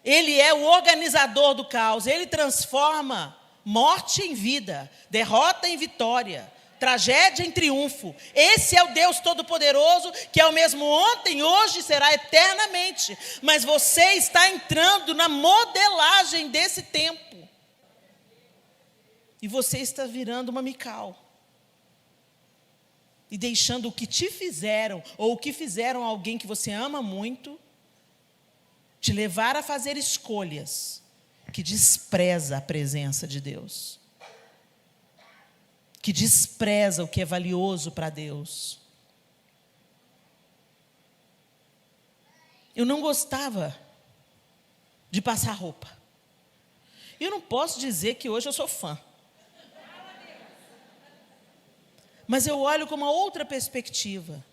Ele é o organizador do caos. Ele transforma morte em vida, derrota em vitória, tragédia em triunfo. Esse é o Deus Todo-Poderoso, que é o mesmo ontem, hoje e será eternamente. Mas você está entrando na modelagem desse tempo. E você está virando uma Mical. E deixando o que te fizeram, ou o que fizeram a alguém que você ama muito, te levar a fazer escolhas que despreza a presença de Deus. Que despreza o que é valioso para Deus. Eu não gostava de passar roupa. Eu não posso dizer que hoje eu sou fã. Mas eu olho com uma outra perspectiva.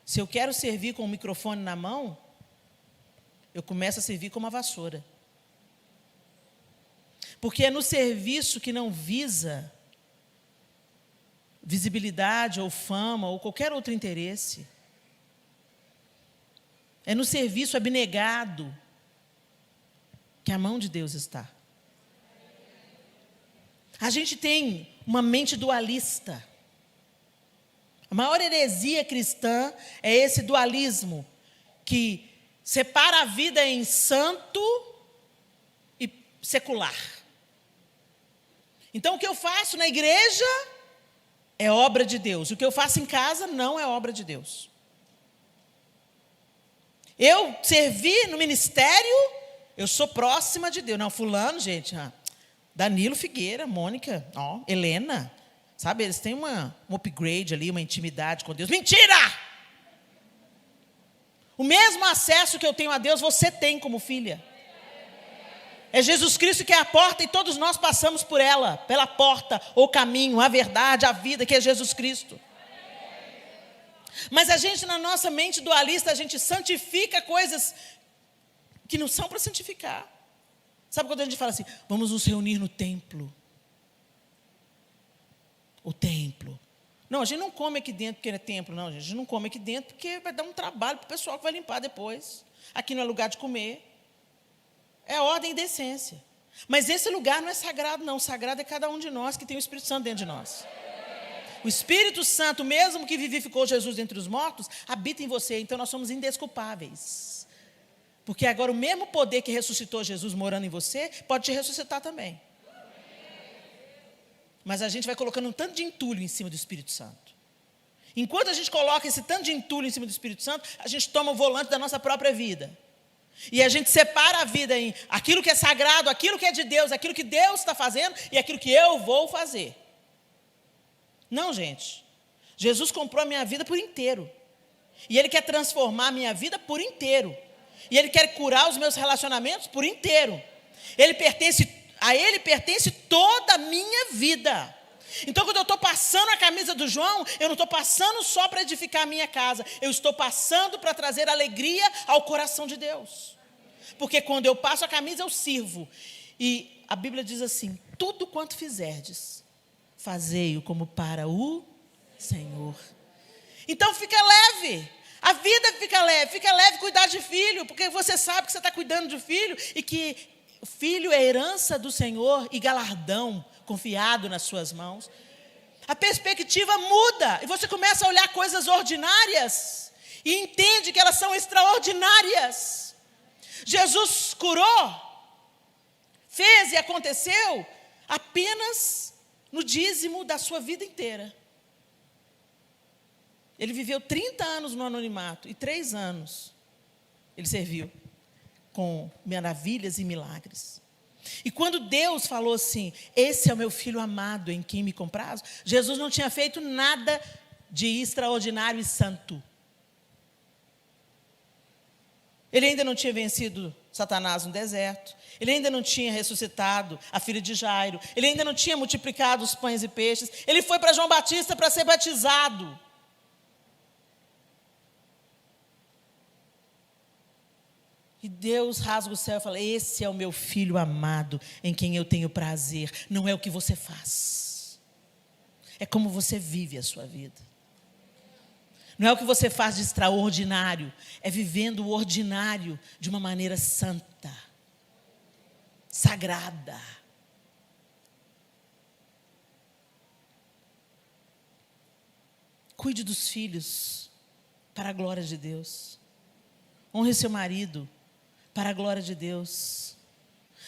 Se eu quero servir com o microfone na mão, eu começo a servir com uma vassoura. Porque é no serviço que não visa visibilidade ou fama ou qualquer outro interesse. É no serviço abnegado que a mão de Deus está. A gente tem uma mente dualista. A maior heresia cristã é esse dualismo que separa a vida em santo e secular. Então, o que eu faço na igreja é obra de Deus. O que eu faço em casa não é obra de Deus. Eu servi no ministério, eu sou próxima de Deus. Não, fulano, gente, Danilo Figueira, Mônica, Helena, sabe, eles têm um upgrade ali, uma intimidade com Deus. Mentira! O mesmo acesso que eu tenho a Deus, você tem como filha. É Jesus Cristo que é a porta e todos nós passamos por ela, pela porta, o caminho, a verdade, a vida, que é Jesus Cristo. Mas a gente, na nossa mente dualista, a gente santifica coisas que não são para santificar. Sabe quando a gente fala assim, vamos nos reunir no templo? o templo. Não, a gente não come aqui dentro porque é templo, não, gente. A gente não come aqui dentro porque vai dar um trabalho para o pessoal que vai limpar depois. Aqui não é lugar de comer. É ordem e decência. Mas esse lugar não é sagrado, não. O sagrado é cada um de nós que tem o Espírito Santo dentro de nós. O Espírito Santo, mesmo que vivificou Jesus entre os mortos, habita em você. Então nós somos indesculpáveis. Porque agora o mesmo poder que ressuscitou Jesus morando em você, pode te ressuscitar também. Mas a gente vai colocando um tanto de entulho em cima do Espírito Santo. Enquanto a gente coloca esse tanto de entulho em cima do Espírito Santo, a gente toma o volante da nossa própria vida. E a gente separa a vida em aquilo que é sagrado, aquilo que é de Deus, aquilo que Deus está fazendo e aquilo que eu vou fazer. Não, gente. Jesus comprou a minha vida por inteiro. E Ele quer transformar a minha vida por inteiro. E Ele quer curar os meus relacionamentos por inteiro. A Ele pertence toda a minha vida. Então, quando eu estou passando a camisa do João, eu não estou passando só para edificar a minha casa. Eu estou passando para trazer alegria ao coração de Deus. Porque quando eu passo a camisa, eu sirvo. E a Bíblia diz assim: tudo quanto fizerdes, fazei-o como para o Senhor. Então, fica leve. A vida fica leve cuidar de filho, porque você sabe que você está cuidando de filho e que o filho é herança do Senhor e galardão confiado nas suas mãos. A perspectiva muda e você começa a olhar coisas ordinárias e entende que elas são extraordinárias. Jesus curou, fez e aconteceu apenas no dízimo da sua vida inteira. Ele viveu 30 anos no anonimato e 3 anos ele serviu com maravilhas e milagres. E quando Deus falou assim: esse é o meu filho amado em quem me comprazo, Jesus não tinha feito nada de extraordinário e santo. Ele ainda não tinha vencido Satanás no deserto. Ele ainda não tinha ressuscitado a filha de Jairo. Ele ainda não tinha multiplicado os pães e peixes. Ele foi para João Batista para ser batizado. E Deus rasga o céu e fala: esse é o meu filho amado, em quem eu tenho prazer. Não é o que você faz, é como você vive a sua vida. Não é o que você faz de extraordinário, é vivendo o ordinário de uma maneira santa, sagrada. Cuide dos filhos para a glória de Deus. Honre seu marido para a glória de Deus.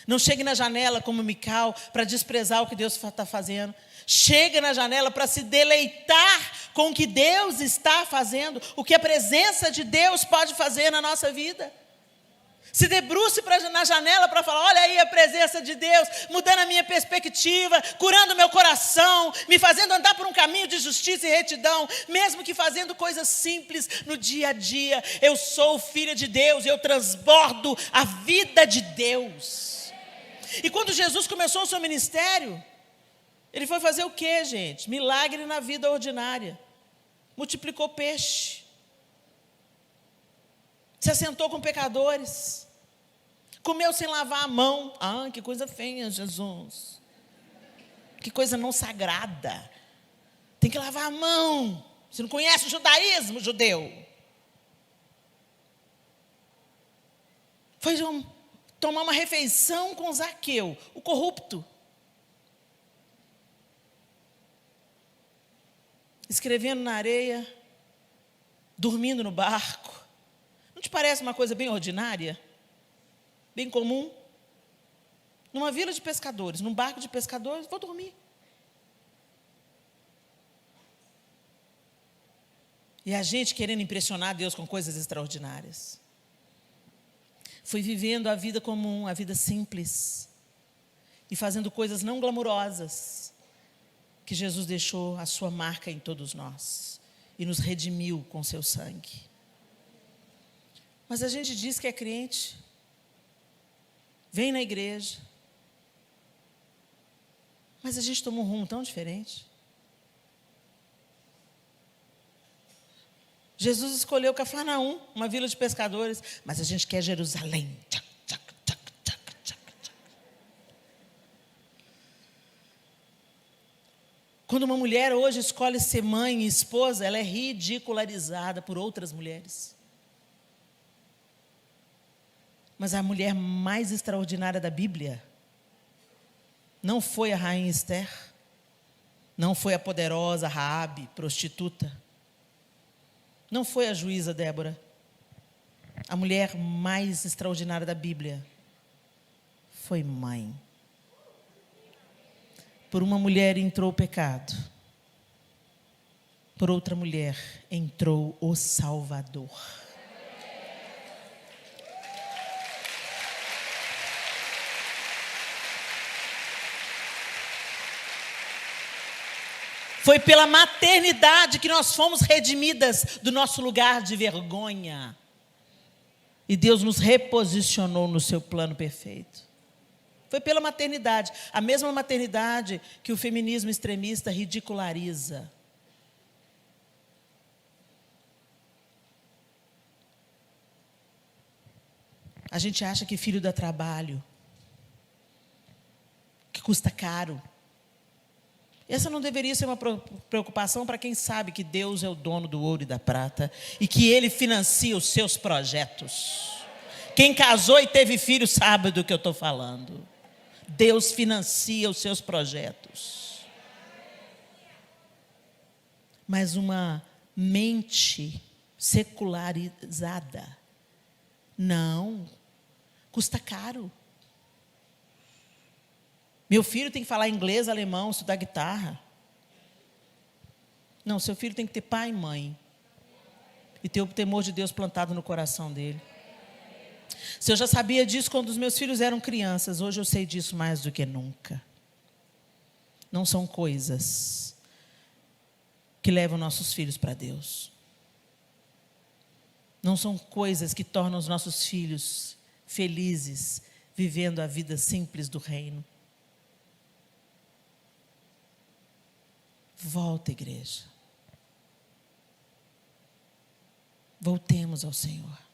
Não chegue na janela como Mical para desprezar o que Deus está fazendo. Chega na janela para se deleitar com o que Deus está fazendo, o que a presença de Deus pode fazer na nossa vida. Se debruce na janela para falar: olha aí a presença de Deus, mudando a minha perspectiva, curando o meu coração, me fazendo andar por um caminho de justiça e retidão, mesmo que fazendo coisas simples no dia a dia. Eu sou filha de Deus, eu transbordo a vida de Deus. E quando Jesus começou o seu ministério, Ele foi fazer o quê, gente? Milagre na vida ordinária. Multiplicou peixe. Se assentou com pecadores. Comeu sem lavar a mão. Ah, que coisa feia, Jesus. Que coisa não sagrada. Tem que lavar a mão. Você não conhece o judaísmo, judeu? Foi tomar uma refeição com Zaqueu, o corrupto. Escrevendo na areia, dormindo no barco. Não te parece uma coisa bem ordinária? Bem comum? Numa vila de pescadores, num barco de pescadores, vou dormir. E a gente querendo impressionar Deus com coisas extraordinárias. Foi vivendo a vida comum, a vida simples. E fazendo coisas não glamurosas. Que Jesus deixou a sua marca em todos nós. E nos redimiu com seu sangue. Mas a gente diz que é crente. Vem na igreja. Mas a gente toma um rumo tão diferente. Jesus escolheu Cafarnaum, uma vila de pescadores, mas a gente quer Jerusalém. Quando uma mulher hoje escolhe ser mãe e esposa, ela é ridicularizada por outras mulheres. Mas a mulher mais extraordinária da Bíblia não foi a rainha Esther, não foi a poderosa Raabe, prostituta, não foi a juíza Débora. A mulher mais extraordinária da Bíblia foi mãe. Por uma mulher entrou o pecado, por outra mulher entrou o Salvador. Foi pela maternidade que nós fomos redimidas do nosso lugar de vergonha. E Deus nos reposicionou no seu plano perfeito. Foi pela maternidade. A mesma maternidade que o feminismo extremista ridiculariza. A gente acha que filho dá trabalho, que custa caro. Essa não deveria ser uma preocupação para quem sabe que Deus é o dono do ouro e da prata e que Ele financia os seus projetos. Quem casou e teve filho sabe do que eu estou falando. Deus financia os seus projetos. Mas uma mente secularizada, não, custa caro. Meu filho tem que falar inglês, alemão, estudar guitarra. Não, seu filho tem que ter pai e mãe. E ter o temor de Deus plantado no coração dele. Se eu já sabia disso quando os meus filhos eram crianças, hoje eu sei disso mais do que nunca. Não são coisas que levam nossos filhos para Deus. Não são coisas que tornam os nossos filhos felizes, vivendo a vida simples do reino. Volta, igreja. Voltemos ao Senhor.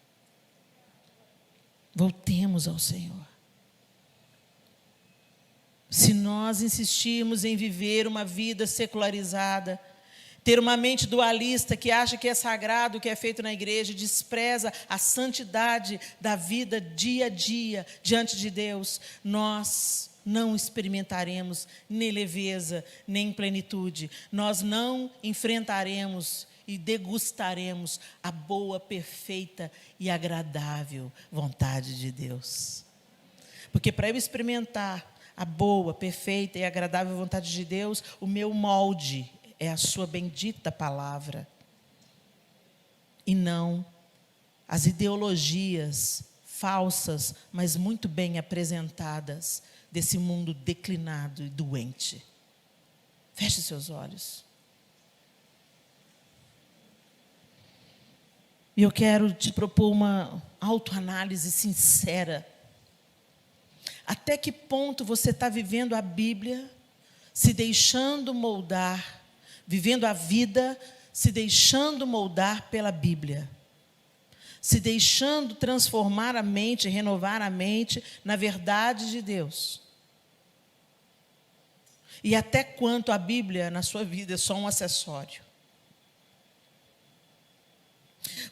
Voltemos ao Senhor. Se nós insistirmos em viver uma vida secularizada, ter uma mente dualista que acha que é sagrado o que é feito na igreja, despreza a santidade da vida dia a dia diante de Deus, nós não experimentaremos nem leveza, nem plenitude. Nós não enfrentaremos e degustaremos a boa, perfeita e agradável vontade de Deus. Porque para eu experimentar a boa, perfeita e agradável vontade de Deus, o meu molde é a sua bendita palavra. E não as ideologias falsas, mas muito bem apresentadas desse mundo declinado e doente. Feche seus olhos. E eu quero te propor uma autoanálise sincera. Até que ponto você está vivendo a Bíblia, se deixando moldar, vivendo a vida, se deixando moldar pela Bíblia? Se deixando transformar a mente, renovar a mente na verdade de Deus. E até quanto a Bíblia na sua vida é só um acessório.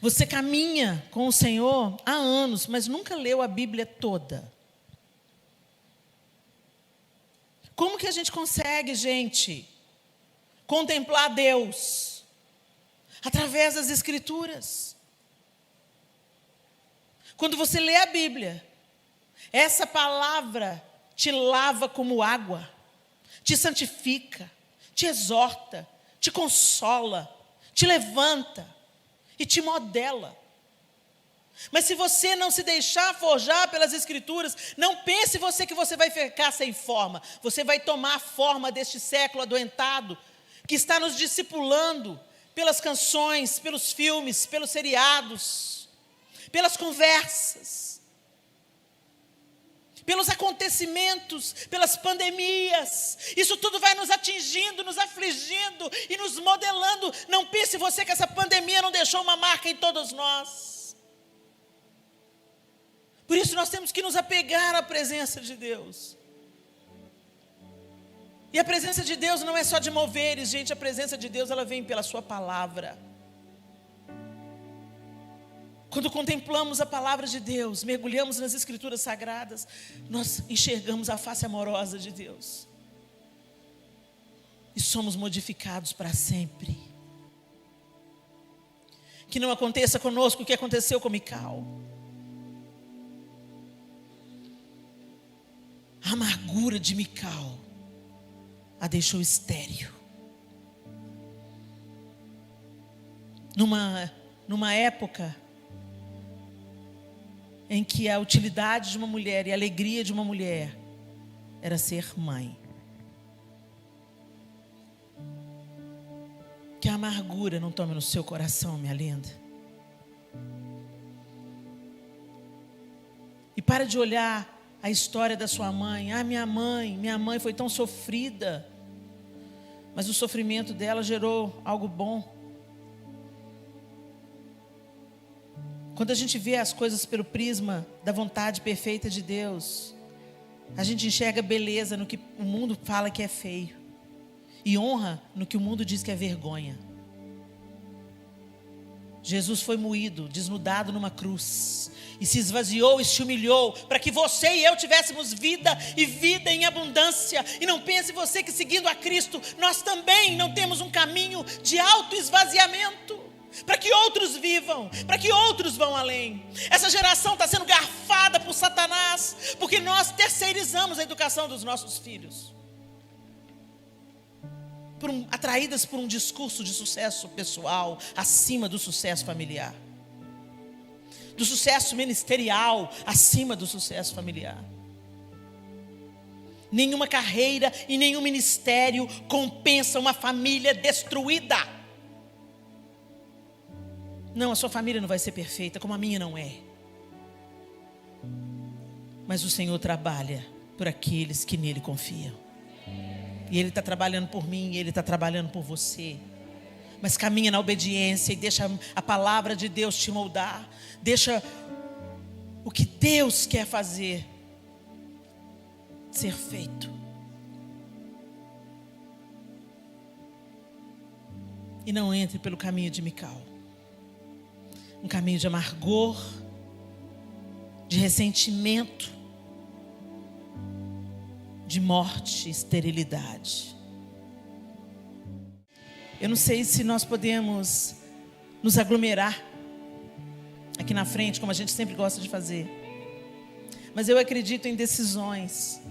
Você caminha com o Senhor há anos, mas nunca leu a Bíblia toda. Como que a gente consegue, gente, contemplar Deus? Através das Escrituras. Quando você lê a Bíblia, essa palavra te lava como água, te santifica, te exorta, te consola, te levanta e te modela. Mas se você não se deixar forjar pelas Escrituras, não pense você que você vai ficar sem forma. Você vai tomar a forma deste século adoentado, que está nos discipulando pelas canções, pelos filmes, pelos seriados, pelas conversas, pelos acontecimentos, pelas pandemias. Isso tudo vai nos atingindo, nos afligindo e nos modelando. Não pense você que essa pandemia não deixou uma marca em todos nós. Por isso nós temos que nos apegar à presença de Deus. E a presença de Deus não é só de moveres, gente. A presença de Deus, ela vem pela sua palavra. Quando contemplamos a palavra de Deus, mergulhamos nas escrituras sagradas, nós enxergamos a face amorosa de Deus. E somos modificados para sempre. Que não aconteça conosco o que aconteceu com Mical. A amargura de Mical a deixou estéril. Numa época em que a utilidade de uma mulher e a alegria de uma mulher era ser mãe. Que a amargura não tome no seu coração, minha linda. E para de olhar a história da sua mãe. Ah, minha mãe foi tão sofrida. Mas o sofrimento dela gerou algo bom. Quando a gente vê as coisas pelo prisma da vontade perfeita de Deus, a gente enxerga beleza no que o mundo fala que é feio. E honra no que o mundo diz que é vergonha. Jesus foi moído, desnudado numa cruz. E se esvaziou e se humilhou para que você e eu tivéssemos vida e vida em abundância. E não pense você que seguindo a Cristo, nós também não temos um caminho de autoesvaziamento. Para que outros vivam, para que outros vão além. Essa geração está sendo garfada por Satanás, porque nós terceirizamos a educação dos nossos filhos. Atraídas por um discurso de sucesso pessoal, acima do sucesso familiar. Do sucesso ministerial, acima do sucesso familiar. Nenhuma carreira e nenhum ministério compensa uma família destruída. Não, a sua família não vai ser perfeita, como a minha não é. Mas o Senhor trabalha por aqueles que nele confiam. E Ele está trabalhando por mim, e Ele está trabalhando por você. Mas caminha na obediência e deixa a palavra de Deus te moldar. Deixa o que Deus quer fazer ser feito. E não entre pelo caminho de Mical. Um caminho de amargor, de ressentimento, de morte e esterilidade. Eu não sei se nós podemos nos aglomerar aqui na frente, como a gente sempre gosta de fazer. Mas eu acredito em decisões.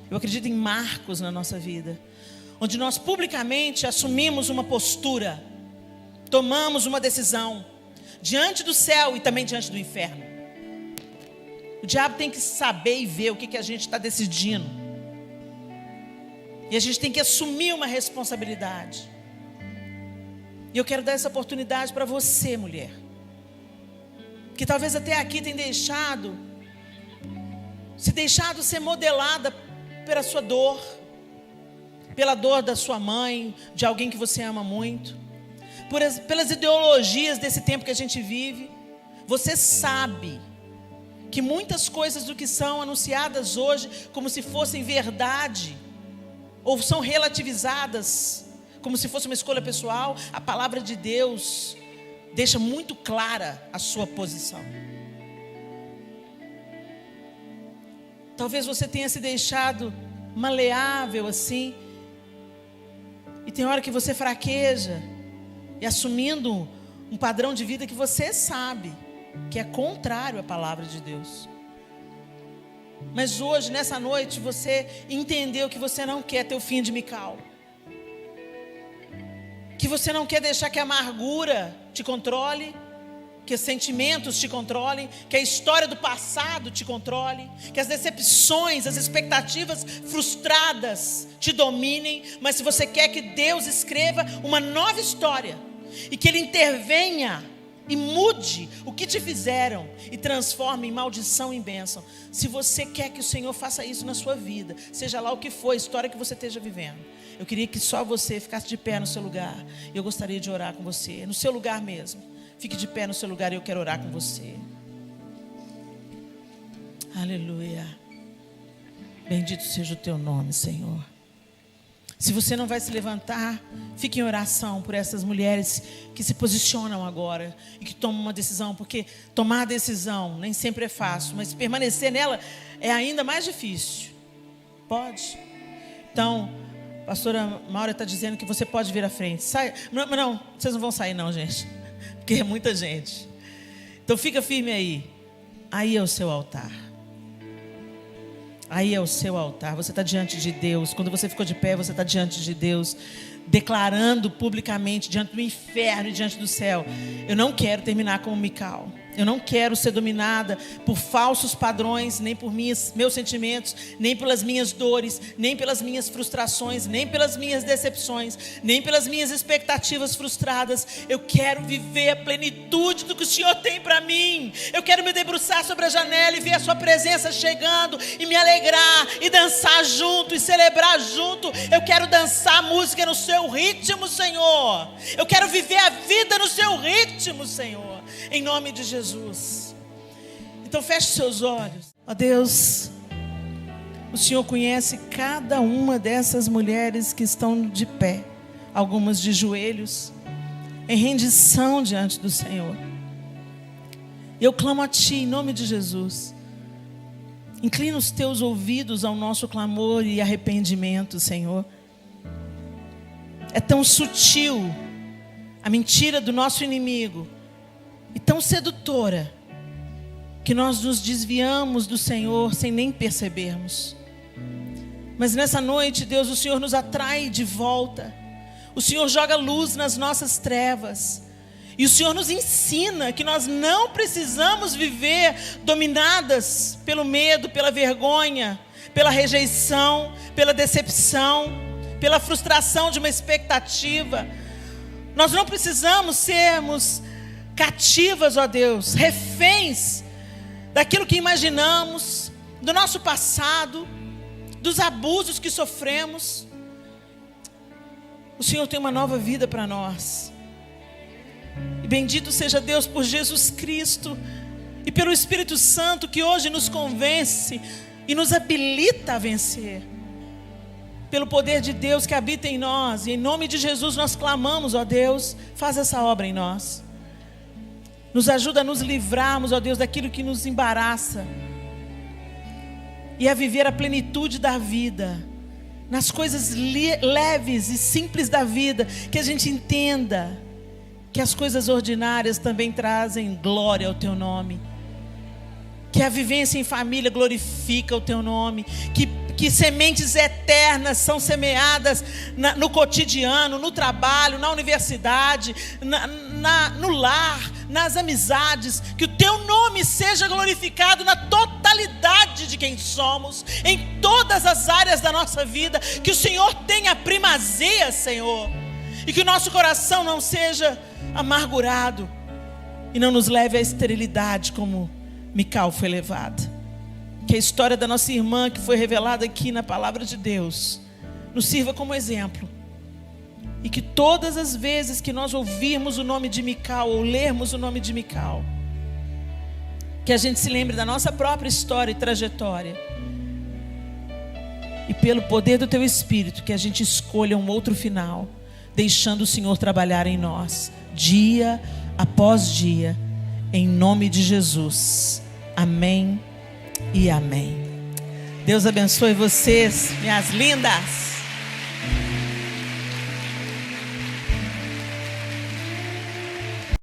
Eu acredito em marcos na nossa vida, onde nós publicamente assumimos uma postura, tomamos uma decisão diante do céu e também diante do inferno. O diabo tem que saber e ver o que a gente está decidindo. E a gente tem que assumir uma responsabilidade. E eu quero dar essa oportunidade para você, mulher, que talvez até aqui tenha se deixado ser modelada pela sua dor, pela dor da sua mãe, de alguém que você ama muito, pelas ideologias desse tempo que a gente vive. Você sabe que muitas coisas do que são anunciadas hoje como se fossem verdade, ou são relativizadas como se fosse uma escolha pessoal. A palavra de Deus deixa muito clara a sua posição. Talvez você tenha se deixado maleável assim, e tem hora que você fraqueja, e assumindo um padrão de vida que você sabe que é contrário à palavra de Deus. Mas hoje, nessa noite, você entendeu que você não quer ter o fim de Mical, que você não quer deixar que a amargura te controle, que os sentimentos te controlem, que a história do passado te controle, que as decepções, as expectativas frustradas te dominem. Mas se você quer que Deus escreva uma nova história e que Ele intervenha e mude o que te fizeram e transforme em maldição em bênção, se você quer que o Senhor faça isso na sua vida, seja lá o que for a história que você esteja vivendo, eu queria que só você ficasse de pé no seu lugar. E eu gostaria de orar com você, no seu lugar mesmo. Fique de pé no seu lugar e eu quero orar com você. Aleluia. Bendito seja o teu nome, Senhor. Se você não vai se levantar, fique em oração por essas mulheres que se posicionam agora e que tomam uma decisão, porque tomar decisão nem sempre é fácil, mas permanecer nela é ainda mais difícil. Pode? Então, a pastora Maura está dizendo que você pode vir à frente. Sai. Não, vocês não vão sair não, gente, porque é muita gente. Então fica firme aí. Aí é o seu altar. Aí é o seu altar. Você está diante de Deus. Quando você ficou de pé, você está diante de Deus, declarando publicamente diante do inferno e diante do céu: eu não quero terminar como Mical. Eu não quero ser dominada por falsos padrões, nem por meus sentimentos, nem pelas minhas dores, nem pelas minhas frustrações, nem pelas minhas decepções, nem pelas minhas expectativas frustradas. Eu quero viver a plenitude do que o Senhor tem para mim. Eu quero me debruçar sobre a janela e ver a sua presença chegando e me alegrar e dançar junto e celebrar junto. Eu quero dançar a música no seu ritmo, Senhor. Eu quero viver a vida no seu ritmo, Senhor. Em nome de Jesus. Então feche seus olhos. Ó Deus, o Senhor conhece cada uma dessas mulheres que estão de pé, algumas de joelhos, em rendição diante do Senhor. Eu clamo a Ti em nome de Jesus. Inclina os Teus ouvidos ao nosso clamor e arrependimento, Senhor. É tão sutil a mentira do nosso inimigo e tão sedutora, que nós nos desviamos do Senhor sem nem percebermos. Mas nessa noite, Deus, o Senhor nos atrai de volta. O Senhor joga luz nas nossas trevas. E o Senhor nos ensina que nós não precisamos viver dominadas pelo medo, pela vergonha, pela rejeição, pela decepção, pela frustração de uma expectativa. Nós não precisamos sermos cativas, ó Deus, reféns daquilo que imaginamos, do nosso passado, dos abusos que sofremos. O Senhor tem uma nova vida para nós. E bendito seja Deus por Jesus Cristo e pelo Espírito Santo que hoje nos convence e nos habilita a vencer. Pelo poder de Deus que habita em nós. E em nome de Jesus nós clamamos, ó Deus, faz essa obra em nós. Nos ajuda a nos livrarmos, ó Deus, daquilo que nos embaraça. E a viver a plenitude da vida. Nas coisas leves e simples da vida. Que a gente entenda que as coisas ordinárias também trazem glória ao Teu nome. Que a vivência em família glorifica o Teu nome. Que sementes eternas são semeadas no cotidiano, no trabalho, na universidade, no lar, nas amizades. Que o Teu nome seja glorificado na totalidade de quem somos, em todas as áreas da nossa vida. Que o Senhor tenha primazia, Senhor. E que o nosso coração não seja amargurado e não nos leve à esterilidade como Mical foi levada. Que a história da nossa irmã que foi revelada aqui na palavra de Deus nos sirva como exemplo. E que todas as vezes que nós ouvirmos o nome de Mical ou lermos o nome de Mical, que a gente se lembre da nossa própria história e trajetória. E pelo poder do Teu Espírito que a gente escolha um outro final, deixando o Senhor trabalhar em nós, dia após dia, em nome de Jesus. Amém e amém. Deus abençoe vocês, minhas lindas.